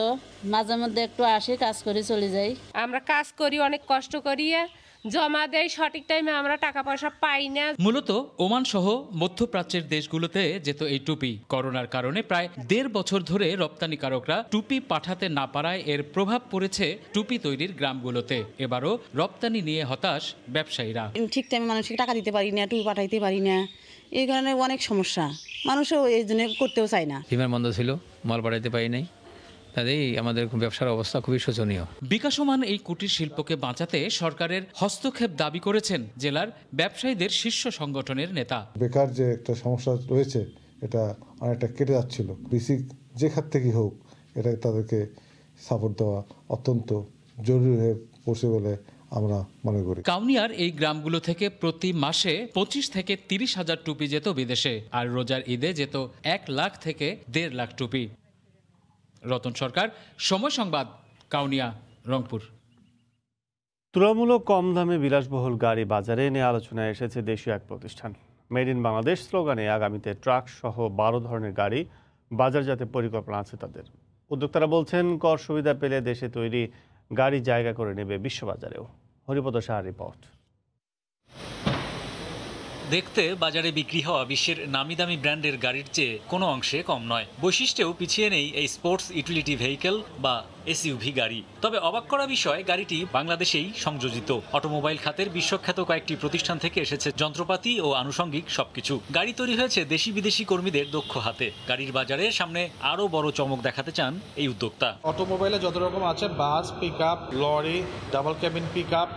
মাঝে মধ্যে একটু আসি, কাজ করে চলে যাই। আমরা কাজ করি, অনেক কষ্ট করিয়া জমা দেয়, সঠিক টাইমে আমরা টাকা পয়সা পাই না। মূলত ওমান সহ মধ্যপ্রাচ্যের দেশগুলোতে যেত এই টুপি। করোনার কারণে প্রায় ১.৫ বছর ধরে রপ্তানিকারকরা টুপি পাঠাতে না পারায় এর প্রভাব পড়েছে টুপি তৈরির গ্রামগুলোতে। এবারও রপ্তানি নিয়ে হতাশ ব্যবসায়ীরা। ঠিক টাইমে মানুষকে টাকা দিতে পারি না, টুপি পাঠাইতে পারি না, এই কারণে অনেক সমস্যা। মানুষও এই জন্য করতেও চায় না। বিমান বন্ধ ছিল, মাল পাঠাইতে পারি নাই, তাতেই আমাদের ব্যবসার অবস্থা খুবই শোচনীয়। বিকাশমান এই কুটির শিল্পকে বাঁচাতে সরকারের হস্তক্ষেপ দাবি করেছেন জেলার ব্যবসায়ীদের শীর্ষ সংগঠনের নেতা। বেকার যে একটা সমস্যা রয়েছে এটা অনেকটা কেটে যাচ্ছিল। বেসিক যে খাত থেকেই হোক এটা তাদেরকে সাপোর্ট দেওয়া অত্যন্ত জরুরি হয়ে পড়ছে বলে আমরা মনে করি। কাউনিয়ার এই গ্রামগুলো থেকে প্রতি মাসে 25 থেকে 30 হাজার টুপি যেত বিদেশে, আর রোজার ঈদে যেত 1 লাখ থেকে 1.5 লাখ টুপি। রতন সরকার, সময় সংবাদ, কাউনিয়া, রংপুর। তুলনামূলক কম দামে বিলাসবহুল গাড়ি বাজারে এনে আলোচনায় এসেছে দেশীয় এক প্রতিষ্ঠান। মেড ইন বাংলাদেশ স্লোগানে আগামীতে ট্রাক সহ 12 ধরনের গাড়ি বাজারজাতে পরিকল্পনা আছে তাদের। উদ্যোক্তারা বলছেন কর সুবিধা পেলে দেশে তৈরি গাড়ি জায়গা করে নেবে বিশ্ববাজারেও। হরিপদ সাহার রিপোর্ট। দেখতে বাজারে বিক্রি হওয়া বিশ্বের নামি দামি ব্র্যান্ডের গাড়ির চেয়ে কোনো অংশে কম নয়। বৈশিষ্ট্যেও পিছিয়ে নেই এই স্পোর্টস ইউটিলিটি ভেহিকেল বা এসইউভি গাড়ি। তবে অবাক করা বিষয়, গাড়িটি বাংলাদেশেই সংযোজিত। অটোমোবাইল খাতের বিশ্বখ্যাত কয়েকটি প্রতিষ্ঠান থেকে এসেছে যন্ত্রপাতি ও আনুষঙ্গিক সবকিছু। গাড়ি তৈরি হয়েছে দেশি বিদেশি কর্মীদের দক্ষ হাতে। গাড়ির বাজারে সামনে আরও বড় চমক দেখাতে চান এই উদ্যোক্তা। অটোমোবাইলে যত রকম আছে, bus, pick up, lorry, double cabin pick up,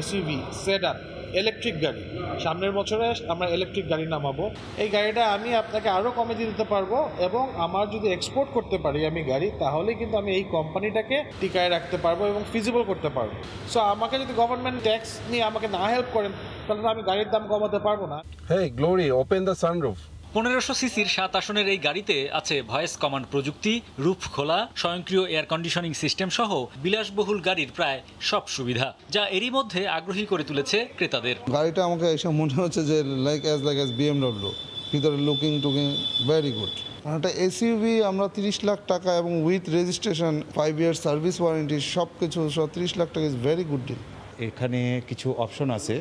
SUV, sedan, electric গাড়ি, সামনের বছরে আমরা ইলেকট্রিক গাড়ি নামাবো। এই গাড়িটা আমি আপনাকে আরও কমে দিয়ে দিতে পারবো, এবং আমার যদি এক্সপোর্ট করতে পারি আমি গাড়ি, তাহলে কিন্তু আমি এই কোম্পানিটাকে টিকায় রাখতে পারবো এবং ফিজিবল করতে পারবো। সো আমাকে যদি গভর্নমেন্ট ট্যাক্স নিয়ে আমাকে না হেল্প করেন, তাহলে আমি গাড়ির দাম কমাতে পারবো না। হেই গ্লোরি, ওপেন দ্য সানরুফ। 1500 সিসির 7 আসনের এই গাড়িতে আছে ভয়েস কমান্ড প্রযুক্তি, রুফ খোলা, স্বয়ংক্রিয় এয়ার কন্ডিশনিং সিস্টেম সহ বিলাসবহুল গাড়ির প্রায় সব সুবিধা, যা এরই মধ্যে আগ্রহী করে তুলেছে ক্রেতাদের। গাড়িটা আমাকে এসে মনে হচ্ছে যে লাইক অ্যাজ BMW, ভিতরে লুকিং টুকিং ভেরি গুড। একটা এসইউভি আমরা 30 লাখ টাকা এবং with registration 5 year service warranty সব কিছু 30 লাখ টাকা ইজ ভেরি গুড ডিল। এখানে কিছু অপশন আছে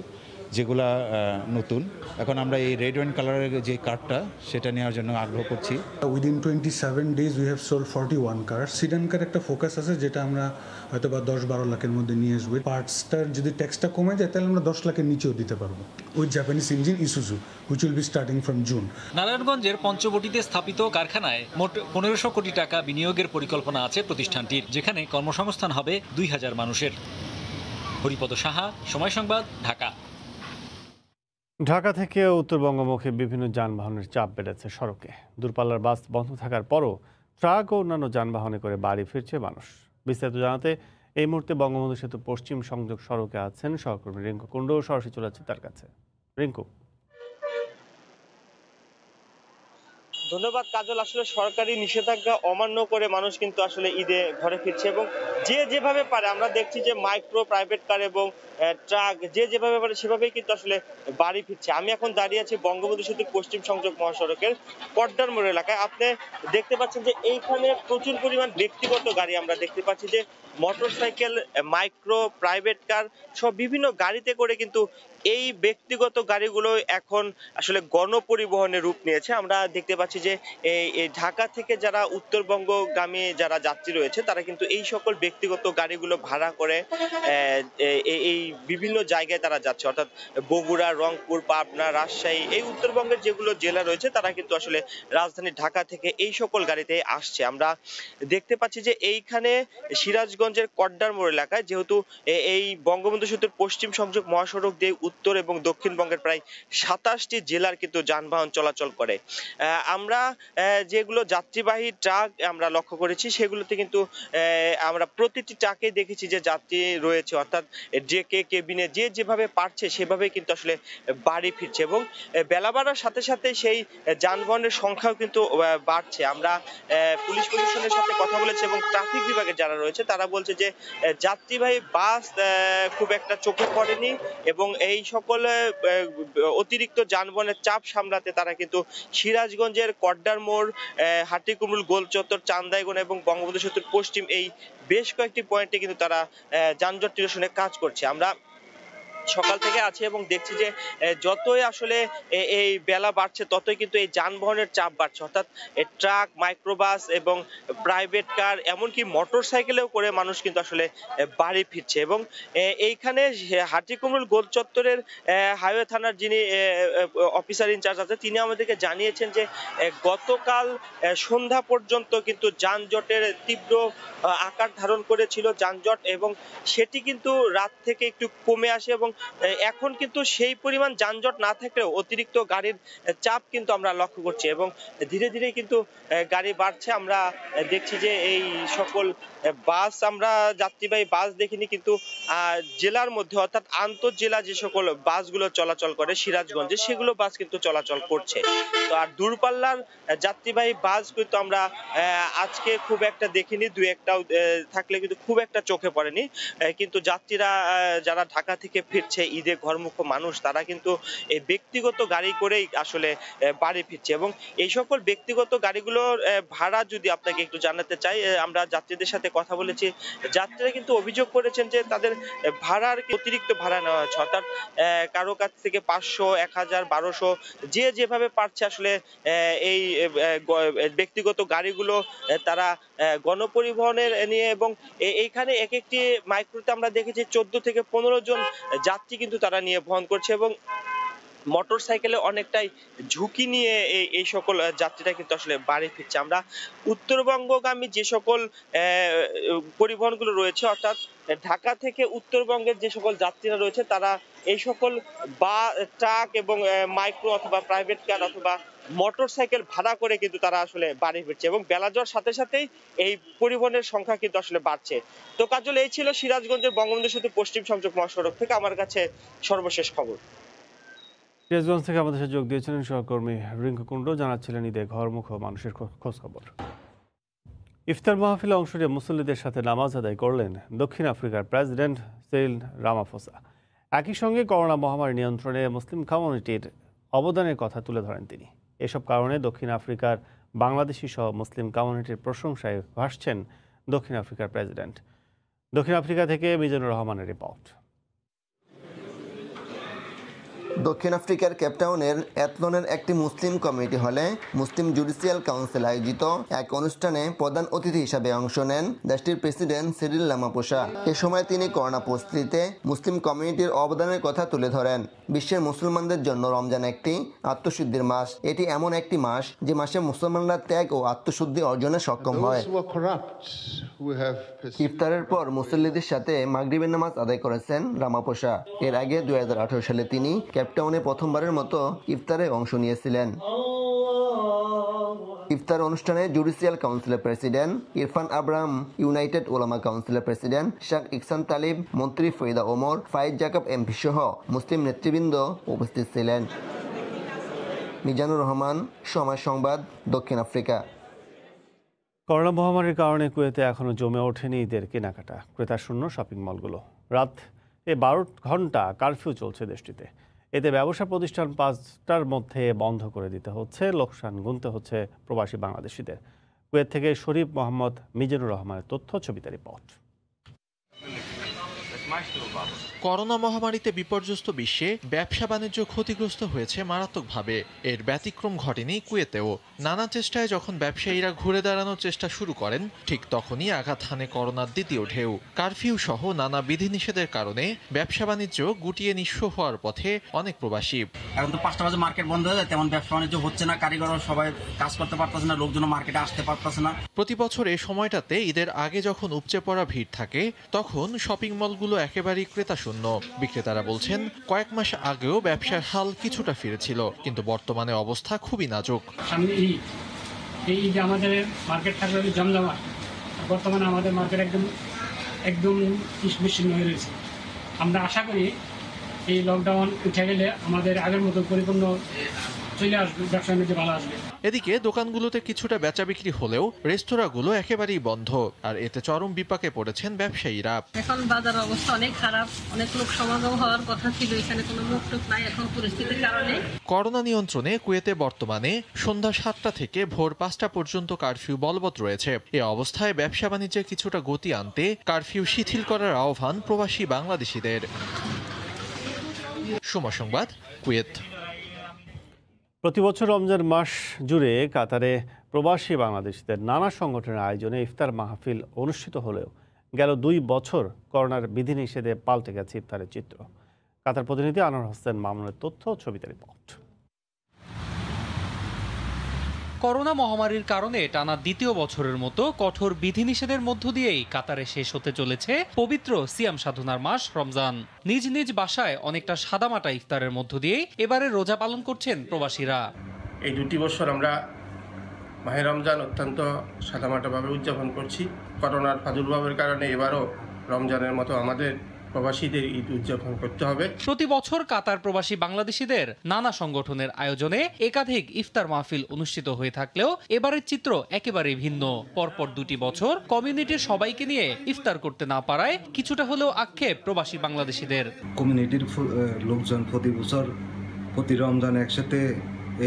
যেগুলা নতুন। এখন আমরা এই রেড ওয়াইন কালারের যে কারটা সেটা নেওয়ার জন্য আগ্রহ করছি। Within 27 days we have sold 41 car. Sedan car একটা ফোকাস আছে যেটা আমরা হয়তো বা 10-12 লাখের মধ্যে নিয়ে আসবো। পার্টসটার যদি ট্যাক্সটা কমে যায় তাহলে আমরা 10 লাখের নিচেও দিতে পারবো with Japanese engine Isuzu, which will be starting from June. নারায়ণগঞ্জের পঞ্চবটিতে স্থাপিত কারখানায় মোট 1500 কোটি টাকা বিনিয়োগের পরিকল্পনা আছে প্রতিষ্ঠানটির, যেখানে কর্মসংস্থান হবে 2000 মানুষের। হরিপদ সাহা, সময় সংবাদ, ঢাকা। ঢাকা থেকে উত্তরবঙ্গমুখী বিভিন্ন যানবাহনের চাপ বেড়েছে সড়কে। দূরপাল্লার বাস বন্ধ থাকার পরও ট্রাক ও অন্যান্য যানবাহনে করে বাড়ি ফিরছে মানুষ। বিস্তারিত জানাতে এই মুহূর্তে বঙ্গবন্ধু সেতু পশ্চিম সংযোগ সড়কে আছেন সহকর্মী রিঙ্কু কুণ্ডু। সরাসরি চলে যাচ্ছে তার কাছে। রিঙ্কু। ধন্যবাদ কাজল। আসলে সরকারি নিষেধাজ্ঞা অমান্য করে মানুষ কিন্তু আসলে ঈদে ঘরে ফিরছে, এবং যে যেভাবে পারে আমরা দেখছি যে মাইক্রো, প্রাইভেট কার এবং ট্রাক যে যেভাবে পারে সেভাবেই কিন্তু আসলে বাড়ি ফিরছে। আমি এখন দাঁড়িয়ে আছি বঙ্গবন্ধু সেতুর পশ্চিম সংযোগ মহাসড়কের কড্ডার মোড় এলাকায়। আপনি দেখতে পাচ্ছেন যে এইখানে প্রচুর পরিমাণ ব্যক্তিগত গাড়ি আমরা দেখতে পাচ্ছি, যে মোটরসাইকেল, মাইক্রো, প্রাইভেট কার সব বিভিন্ন গাড়িতে করে কিন্তু এই ব্যক্তিগত গাড়িগুলো এখন আসলে গণপরিবহনের রূপ নিয়েছে। আমরা দেখতে পাচ্ছি যে এই ঢাকা থেকে যারা উত্তরবঙ্গগামী যারা যাত্রী রয়েছে তারা কিন্তু এই সকল ব্যক্তিগত গাড়িগুলো ভাড়া করে এই বিভিন্ন জায়গায় তারা যাচ্ছে, অর্থাৎ বগুড়া, রংপুর, পাবনা, রাজশাহী, এই উত্তরবঙ্গের যেগুলো জেলা রয়েছে তারা কিন্তু আসলে রাজধানী ঢাকা থেকে এই সকল গাড়িতে আসছে। আমরা দেখতে পাচ্ছি যে এইখানে সিরাজগঞ্জের কড্ডার মোড় এলাকায়, যেহেতু এই বঙ্গবন্ধু সেতুর পশ্চিম সংযোগ মহাসড়ক দিয়ে উত্তর এবং দক্ষিণবঙ্গের প্রায় 27টি জেলার কিন্তু যানবাহন চলাচল করে। আমরা যেগুলো যাত্রীবাহী ট্রাক আমরা লক্ষ্য করেছি সেগুলোতে কিন্তু আমরা প্রতিটি ট্রাকে দেখেছি যে যাত্রী রয়েছে, অর্থাৎ ডেকে, কেবিনে যে যেভাবে পারছে সেভাবে কিন্তু আসলে বাড়ি ফিরছে, এবং বেলা বাড়ার সাথে সাথে সেই যানবাহনের সংখ্যাও কিন্তু বাড়ছে। আমরা পুলিশ প্রশাসনের সাথে কথা বলেছি এবং ট্রাফিক বিভাগের যারা রয়েছে তারা বলছে যে যাত্রীবাহী বাস খুব একটা চোখে পড়েনি, এবং এই সকল অতিরিক্ত যানবাহনের চাপ সামলাতে তারা কিন্তু সিরাজগঞ্জের কড্ডার মোড়, হাটিকুমরুল গোল চত্বর, চান্দাইগণ এবং বঙ্গবন্ধু সেতুর পশ্চিম এই বেশ কয়েকটি পয়েন্টে কিন্তু তারা যানজট নিরসনে কাজ করছে। আমরা সকাল থেকে আছে এবং দেখছি যে যতই আসলে এই বেলা বাড়ছে ততই কিন্তু এই যানবাহনের চাপ বাড়ছে, অর্থাৎ ট্রাক, মাইক্রোবাস এবং প্রাইভেট কার এমনকি মোটর সাইকেলেও করে মানুষ কিন্তু আসলে বাড়ি ফিরছে। এবং এইখানে হাটিকুমরুল গোল চত্বরের হাইওয়ে থানার যিনি অফিসার ইনচার্জ আছে তিনি আমাদেরকে জানিয়েছেন যে গতকাল সন্ধ্যা পর্যন্ত কিন্তু যানজটের তীব্র আকার ধারণ করেছিল যানজট, এবং সেটি কিন্তু রাত থেকে একটু কমে আসে এবং এখন কিন্তু সেই পরিমাণ যানজট না থাকলেও অতিরিক্ত গাড়ির চাপ কিন্তু আমরা লক্ষ্য করছি এবং ধীরে ধীরে কিন্তু গাড়ি বাড়ছে। আমরা দেখছি যে এই সকল বাস, আমরা যাত্রীবাহী বাস দেখিনি, কিন্তু জেলার মধ্যে অর্থাৎ আন্তঃজেলা যে সকল বাসগুলো চলাচল করে সিরাজগঞ্জে সেগুলো বাস কিন্তু চলাচল করছে। তো আর দূরপাল্লার যাত্রীবাহী বাস কিন্তু আমরা আজকে খুব একটা দেখিনি, দুই একটাও থাকলে কিন্তু খুব একটা চোখে পড়েনি। কিন্তু যাত্রীরা যারা ঢাকা থেকে ফিরছে, ঈদে ঘরমুখ মানুষ, তারা কিন্তু এই ব্যক্তিগত গাড়ি করেই আসলে বাড়ি ফিরছে এবং এই সকল ব্যক্তিগত গাড়িগুলোর ভাড়া যদি আপনাকে একটু জানাতে চাই, আমরা যাত্রীদের সাথে কথা বলেছি, যাত্রীরা কিন্তু অভিযোগ করেছেন যে তাদের ভাড়ার অতিরিক্ত ভাড়া নেওয়া হচ্ছে, অর্থাৎ কারো কাছ থেকে 500, 1000, 1200 যে যেভাবে পারছে আসলে এই ব্যক্তিগত গাড়িগুলো তারা গণপরিবহনের নিয়ে, এবং এইখানে এক একটি মাইক্রোতে আমরা দেখেছি 14 থেকে 15 জন যাত্রী কিন্তু তারা নিয়ে বহন করছে এবং মোটর সাইকেলে অনেকটাই ঝুঁকি নিয়ে এই সকল যাত্রীরা কিন্তু আসলে বাড়ি ফিরছে। আমরা উত্তরবঙ্গগামী যে সকল পরিবহনগুলো রয়েছে, অর্থাৎ ঢাকা থেকে উত্তরবঙ্গের যে সকল যাত্রীরা রয়েছে, তারা এই সকল ট্রাক এবং মাইক্রো অথবা প্রাইভেট কার অথবা মোটর সাইকেল ভাড়া করে কিন্তু তারা আসলে বাড়ি ফিরছে এবং বেলা যাওয়ার সাথে সাথেই এই পরিবহনের সংখ্যা কিন্তু আসলে বাড়ছে। তো কাজল, এই ছিল সিরাজগঞ্জের বঙ্গবন্ধু সেতু পশ্চিম সংযোগ মহাসড়ক থেকে আমার কাছে সর্বশেষ খবর। সিরাজগঞ্জ থেকে আমাদের সাথে যোগ দিয়েছিলেন সহকর্মী রিঙ্কু কুণ্ডু, জানাচ্ছিলেন ঈদে ঘরমুখ মানুষের খোঁজ খবর। ইফতার মাহফিলে অংশ নিয়ে মুসল্লিদের সাথে নামাজ আদায় করলেন দক্ষিণ আফ্রিকার প্রেসিডেন্ট সিরিল রামাফোসা। একই সঙ্গে করোনা মহামারী নিয়ন্ত্রণে মুসলিম কমিউনিটির অবদানের কথা তুলে ধরেন তিনি। এসব কারণে দক্ষিণ আফ্রিকার বাংলাদেশি সহ মুসলিম কমিউনিটির প্রশংসায় ভাসছেন দক্ষিণ আফ্রিকার প্রেসিডেন্ট। দক্ষিণ আফ্রিকা থেকে মিজানুর রহমানের রিপোর্ট। দক্ষিণ আফ্রিকার কেপটাউনের এথলনের একটি মুসলিম কমিউনিটি হলে মুসলিম জুডিশিয়াল কাউন্সিল আয়োজিত এক অনুষ্ঠানে প্রধান অতিথি হিসাবে অংশ নেন দেশটির প্রেসিডেন্ট সিরিল রামাফোসা। এ সময় তিনি করোনা পরিস্থিতিতে মুসলিম কমিউনিটির অবদানের কথা তুলে ধরেন। বিশ্বের মুসলমানদের জন্য রমজান একটি আত্মশুদ্ধির মাস। এটি এমন একটি মাস যে মাসে মুসলমানরা ত্যাগ ও আত্মশুদ্ধি অর্জনে সক্ষম হয়। ইফতারের পর মুসল্লিদের সাথে মাগরিবের নামাজ আদায় করেছেন রামাফোসা। এর আগে 2018 সালে তিনি কেপটাউনে প্রথমবারের মতো ইফতারে অংশ নিয়েছিলেন। ইফতার অনুষ্ঠানে জুডিশিয়াল কাউন্সিলের প্রেসিডেন্ট ইরফান আব্রাহাম, ইউনাইটেড ওলামা কাউন্সিলের প্রেসিডেন্ট শেখ ইকসান তালিব, মন্ত্রী ফরিদা ওমর, ফাইজ জাকাব এমপি সহ মুসলিম নেতৃবৃন্দ উপস্থিত ছিলেন। মিজানুর রহমান, সময় সংবাদ, দক্ষিণ আফ্রিকা। করোনা মহামারীর কারণে কুয়েতে এখনো জমে ওঠেনি ঈদের কেনাকাটা। ক্রেতা শূন্য শপিং মলগুলো। রাত 12 ঘন্টা কারফিউ চলছে দেশটিতে। এতে ব্যবসা প্রতিষ্ঠান 5টার মধ্যে বন্ধ করে দিতে হচ্ছে, লোকসান গুনতে হচ্ছে প্রবাসী বাংলাদেশিদের। কুয়েত থেকে শরীফ মোহাম্মদ, মিজানুর রহমানের তথ্য, ছবিতে রিপোর্ট। করোনা মহামারীতে বিপর্যস্ত বিশ্বে ব্যবসা বাণিজ্য ক্ষতিগ্রস্ত হয়েছে মারাত্মকভাবে। এর ব্যতিক্রম ঘটেনি কুয়েতেও। নানা চেষ্টায় যখন ব্যবসায়ীরা ঘুরে দাঁড়ানোর চেষ্টা শুরু করেন, ঠিক তখনই আঘাত হানে করোনার দ্বিতীয় ঢেউ। কারফিউ সহ নানা বিধিনিষেধের কারণে ব্যবসা বাণিজ্য গুটিয়ে নিঃস্ব হওয়ার পথে অনেক প্রবাসী। এখন তো 5টা বাজে মার্কেট বন্ধ হয়ে যায়, তেমন ব্যবসা বাণিজ্য হচ্ছে না, কারিগররা সবাই কাজ করতে পারতেছে না, লোকজন মার্কেটে আসতে পারতেছে না। প্রতি বছর এই সময়টাতে ঈদের আগে যখন উপচে পড়া ভিড় থাকে, তখন শপিং মলগুলো একেবারেই ক্রেতা শূন্য। বিক্রেতারা বলছেন কয়েক মাস আগেও ব্যবসার হাল কিছুটা ফিরেছিল, কিন্তু বর্তমানে অবস্থা খুবই নাজুক। এই যে আমাদের মার্কেট থাকবে জমজমা, বর্তমানে আমাদের মার্কেট একদম বিচ্ছিন্ন হয়ে রয়েছে। আমরা আশা করি এই লকডাউন উঠে গেলে আমাদের আগের মতো পরিপূর্ণ চলে আসবে, ব্যবসা বাণিজ্য ভালো আসবে। এদিকে দোকানগুলোতে কিছুটা বেচা বিক্রি হলেও রেস্তোরাঁগুলো একেবারেই বন্ধ, আর এতে চরম বিপাকে পড়েছেন ব্যবসায়ীরা। এখন বাজার অবস্থা অনেক খারাপ, অনেক লোক সমাগম হওয়ার কথা ছিল, এখানে কোনো মুখটুক নাই এখন পরিস্থিতির কারণে। করোনা নিয়ন্ত্রণে কুয়েতে বর্তমানে সন্ধ্যা 7টা থেকে ভোর 5টা পর্যন্ত কারফিউ বলবৎ রয়েছে। এ অবস্থায় ব্যবসা বাণিজ্যে কিছুটা গতি আনতে কারফিউ শিথিল করার আহ্বান প্রবাসী বাংলাদেশিদের। সময় সংবাদ, কুয়েত। প্রতি বছর রমজান মাস জুড়ে কাতারে প্রবাসী বাংলাদেশিদের নানা সংগঠনের আয়োজনে ইফতার মাহফিল অনুষ্ঠিত হলেও গেল 2 বছর করোনার বিধিনিষেধে পাল্টে গেছে ইফতারের চিত্র। কাতার প্রতিনিধি আনোয়ার হোসেন মামুনের তথ্য, ছবিতে রিপোর্ট। করোনা মহামারীর কারণে টানা দ্বিতীয় বছরের মতো কঠোর বিধিনিষেধের মধ্য দিয়েই কাতারে শেষ হতে চলেছে পবিত্র সিয়াম সাধনার মাস রমজান। নিজ নিজ বাসায় অনেকটা সাদামাটা ইফতারের মধ্য দিয়েই এবারে রোজা পালন করছেন প্রবাসীরা। এই 2 বছর আমরা মাহে রমজান অত্যন্ত সাদামাটাভাবে উদযাপন করছি। করোনার প্রাদুর্ভাবের কারণে এবারও রমজানের মতো আমাদের প্রবাসীদের ঈদ উদযাপন করতে হবে। প্রতি বছর কাতার প্রবাসী বাংলাদেশিদের নানা সংগঠনের আয়োজনে একাধিক ইফতার মাহফিল অনুষ্ঠিত হয়ে থাকলেও এবারের চিত্র একেবারেই ভিন্ন। পরপর 2 বছর কমিউনিটির সবাইকে নিয়ে ইফতার করতে না পারায় কিছুটা হলেও আক্ষেপ প্রবাসী বাংলাদেশিদের। কমিউনিটির লোকজন প্রতি বছর প্রতি রমজান একসাথে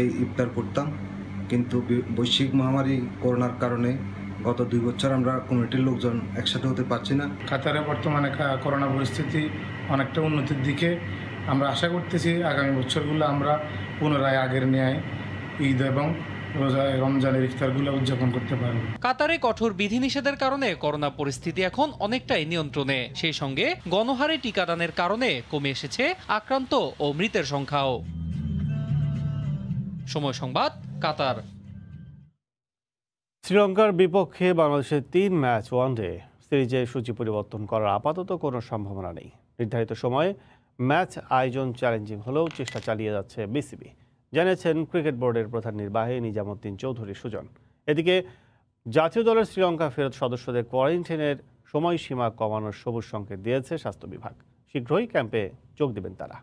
এই ইফতার করতাম, কিন্তু বৈশ্বিক মহামারী করোনার কারণে গত 2 বছর আমরা কমিউনিটির লোকজন একসাথে হতে পারছি না। কাতারে বর্তমানে করোনা পরিস্থিতি অনেকটা উন্নতির দিকে। আমরা আশা করতেছি আগামী বছরগুলো আমরা পুনরায় আগের ন্যায় ঈদ এবং রমজানের ইফতারগুলো উদযাপন করতে পারব। কাতারে কঠোর বিধিনিষেধের কারণে করোনা পরিস্থিতি এখন অনেকটাই নিয়ন্ত্রণে। সেই সঙ্গে গণহারে টিকাদানের কারণে কমে এসেছে আক্রান্ত ও মৃতের সংখ্যাও। সময় সংবাদ, কাতার। শ্রীলঙ্কার বিপক্ষে বাংলাদেশের 3 ম্যাচ ওয়ানডে সিরিজের সূচি পরিবর্তন করার আপাতত কোনো সম্ভাবনা নেই। নির্ধারিত সময়ে ম্যাচ আয়োজন চ্যালেঞ্জিং হলেও চেষ্টা চালিয়ে যাচ্ছে বিসিবি, জানিয়েছেন ক্রিকেট বোর্ডের প্রধান নির্বাহী নিজামুদ্দিন চৌধুরী সুজন। এদিকে জাতীয় দলের শ্রীলঙ্কা ফেরত সদস্যদের কোয়ারেন্টাইনের সময়সীমা কমানোর সবুজ সংকেত দিয়েছে স্বাস্থ্য বিভাগ। শীঘ্রই ক্যাম্পে যোগ দেবেন তারা।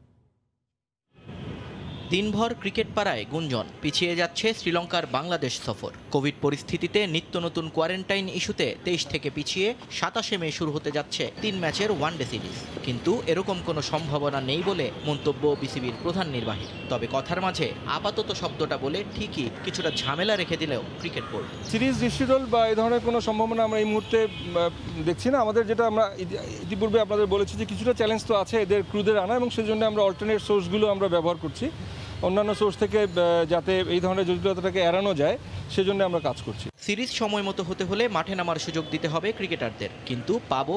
দিনভর ক্রিকেট পাড়ায় গুঞ্জন, পিছিয়ে যাচ্ছে শ্রীলঙ্কার বাংলাদেশ সফর। কোভিড পরিস্থিতিতে নিত্য নতুন কোয়ারেন্টাইন ইস্যুতে 23 থেকে পিছিয়ে 27 মে শুরু হতে যাচ্ছে 3 ম্যাচের ওয়ানডে সিরিজ। কিন্তু এরকম কোনো সম্ভাবনা নেই বলে মন্তব্য বিসিবির প্রধান নির্বাহী। তবে কথার মাঝে আপাতত শব্দটা বলে ঠিকই কিছুটা ঝামেলা রেখে দিলেও ক্রিকেট বোর্ড সিরিজ রিশিডিউল বা এই ধরনের কোনো সম্ভাবনা আমরা এই মুহূর্তে দেখছি না। আমাদের যেটা আমরা ইতিপূর্বে আপনাদের বলেছি যে কিছুটা চ্যালেঞ্জ তো আছে এদের ক্রুদের আনা, এবং সেজন্য আমরা অল্টারনেট সোর্সগুলো আমরা ব্যবহার করছি অন্যান্য সোর্স থেকে, যাতে এই ধরনের জটিলতাটাকে এড়ানো যায় সেজন্য আমরা কাজ করছি। সিরিজ সময় মতো হতে হলে মাঠে নামার সুযোগ দিতে হবে ক্রিকেটারদের, কিন্তু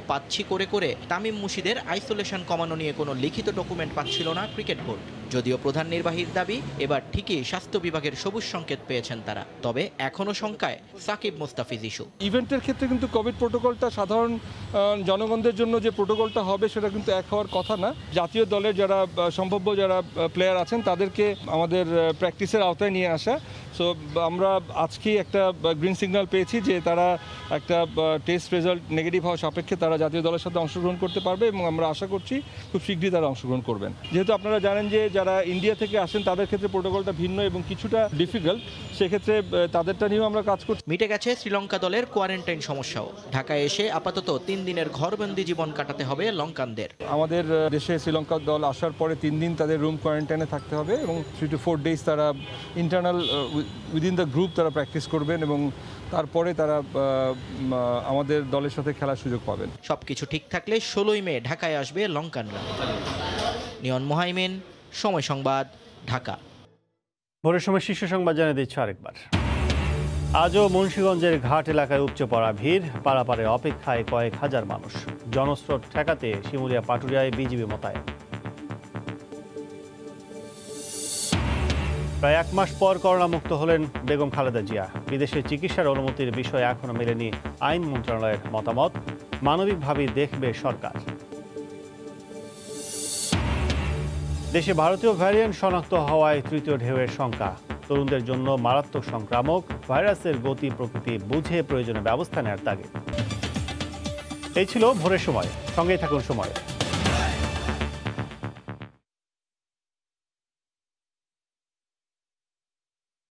পাচ্ছি করে তামিম মুশিদের আইসোলেশন কমানো নিয়ে কোনো লিখিত ডকুমেন্ট পাচ্ছিল না ক্রিকেট বোর্ড। যদিও প্রধান নির্বাহীর দাবি এবার ঠিকই স্বাস্থ্য বিভাগের সবুজ সংকেত পেয়েছেন তারা, তবে এখনও শঙ্কায় সাকিব মুস্তাফিজ ইস্যু। ইভেন্টের ক্ষেত্রে কিন্তু কোভিড প্রোটোকলটা সাধারণ জনগণদের জন্য যে প্রোটোকলটা হবে সেটা কিন্তু এক হওয়ার কথা না। জাতীয় দলের যারা সম্ভাব্য যারা প্লেয়ার আছেন তাদেরকে আমাদের প্র্যাকটিসের আওতায় নিয়ে আসা। সো আমরা আজকেই একটা গ্রিন সিগন্যাল পেয়েছি যে তারা একটা টেস্ট রেজাল্ট নেগেটিভ হওয়া সাপেক্ষে তারা জাতীয় দলের সাথে অংশগ্রহণ করতে পারবে, এবং আমরা আশা করছি খুব শীঘ্রই তারা অংশগ্রহণ করবেন। যেহেতু আপনারা জানেন যে যারা ইন্ডিয়া থেকে আসেন তাদের ক্ষেত্রে প্রোটোকলটা ভিন্ন এবং কিছুটা ডিফিকাল্ট, সেক্ষেত্রে তাদেরটা নিয়েও আমরা কাজ করছি। মিটে গেছে শ্রীলঙ্কা দলের কোয়ারেন্টাইন সমস্যাও। ঢাকায় এসে আপাতত 3 দিনের ঘরবন্দি জীবন কাটাতে হবে লঙ্কানদের। আমাদের দেশে শ্রীলঙ্কার দল আসার পরে 3 দিন তাদের রুম কোয়ারেন্টাইনে থাকতে হবে, এবং 3 to 4 days তারা ইন্টারনাল উইদিন দ্য গ্রুপ তারা প্র্যাকটিস করবেন, এবং তারপরে তারা আমাদের দলের সাথে খেলার সুযোগ পাবেন। সবকিছু ঠিক থাকলে 16 মে ঢাকায় আসবে লঙ্কানরা। নিয়ন মোহাইমিন, সময় সংবাদ, ঢাকা। ভোরের সময় শীর্ষ সংবাদ জানিয়ে দিচ্ছে আরেকবার। আজও মুন্সিগঞ্জের ঘাট এলাকায় উপচে পড়া ভিড়, পারাপারে অপেক্ষায় কয়েক হাজার মানুষ। জনস্রোত ঠেকাতে শিমুলিয়া পাটুরিয়ায় বিজিবি মোতায়েন। প্রায় 1 মাস পর করোনা মুক্ত হলেন বেগম খালেদা জিয়া। বিদেশে চিকিৎসার অনুমতির বিষয়ে এখনো মেলেনি আইন মন্ত্রণালয়ের মতামত, মানবিকভাবেই দেখবে সরকার। দেশে ভারতীয় ভ্যারিয়েন্ট শনাক্ত হওয়ায় তৃতীয় ঢেউয়ের শঙ্কা। তরুণদের জন্য মারাত্মক সংক্রামক, ভাইরাসের গতি প্রকৃতি বুঝে প্রয়োজনীয় ব্যবস্থা নেওয়ার তাগিদ। এই ছিল ভোরের সময়, সঙ্গেই থাকুন সময়।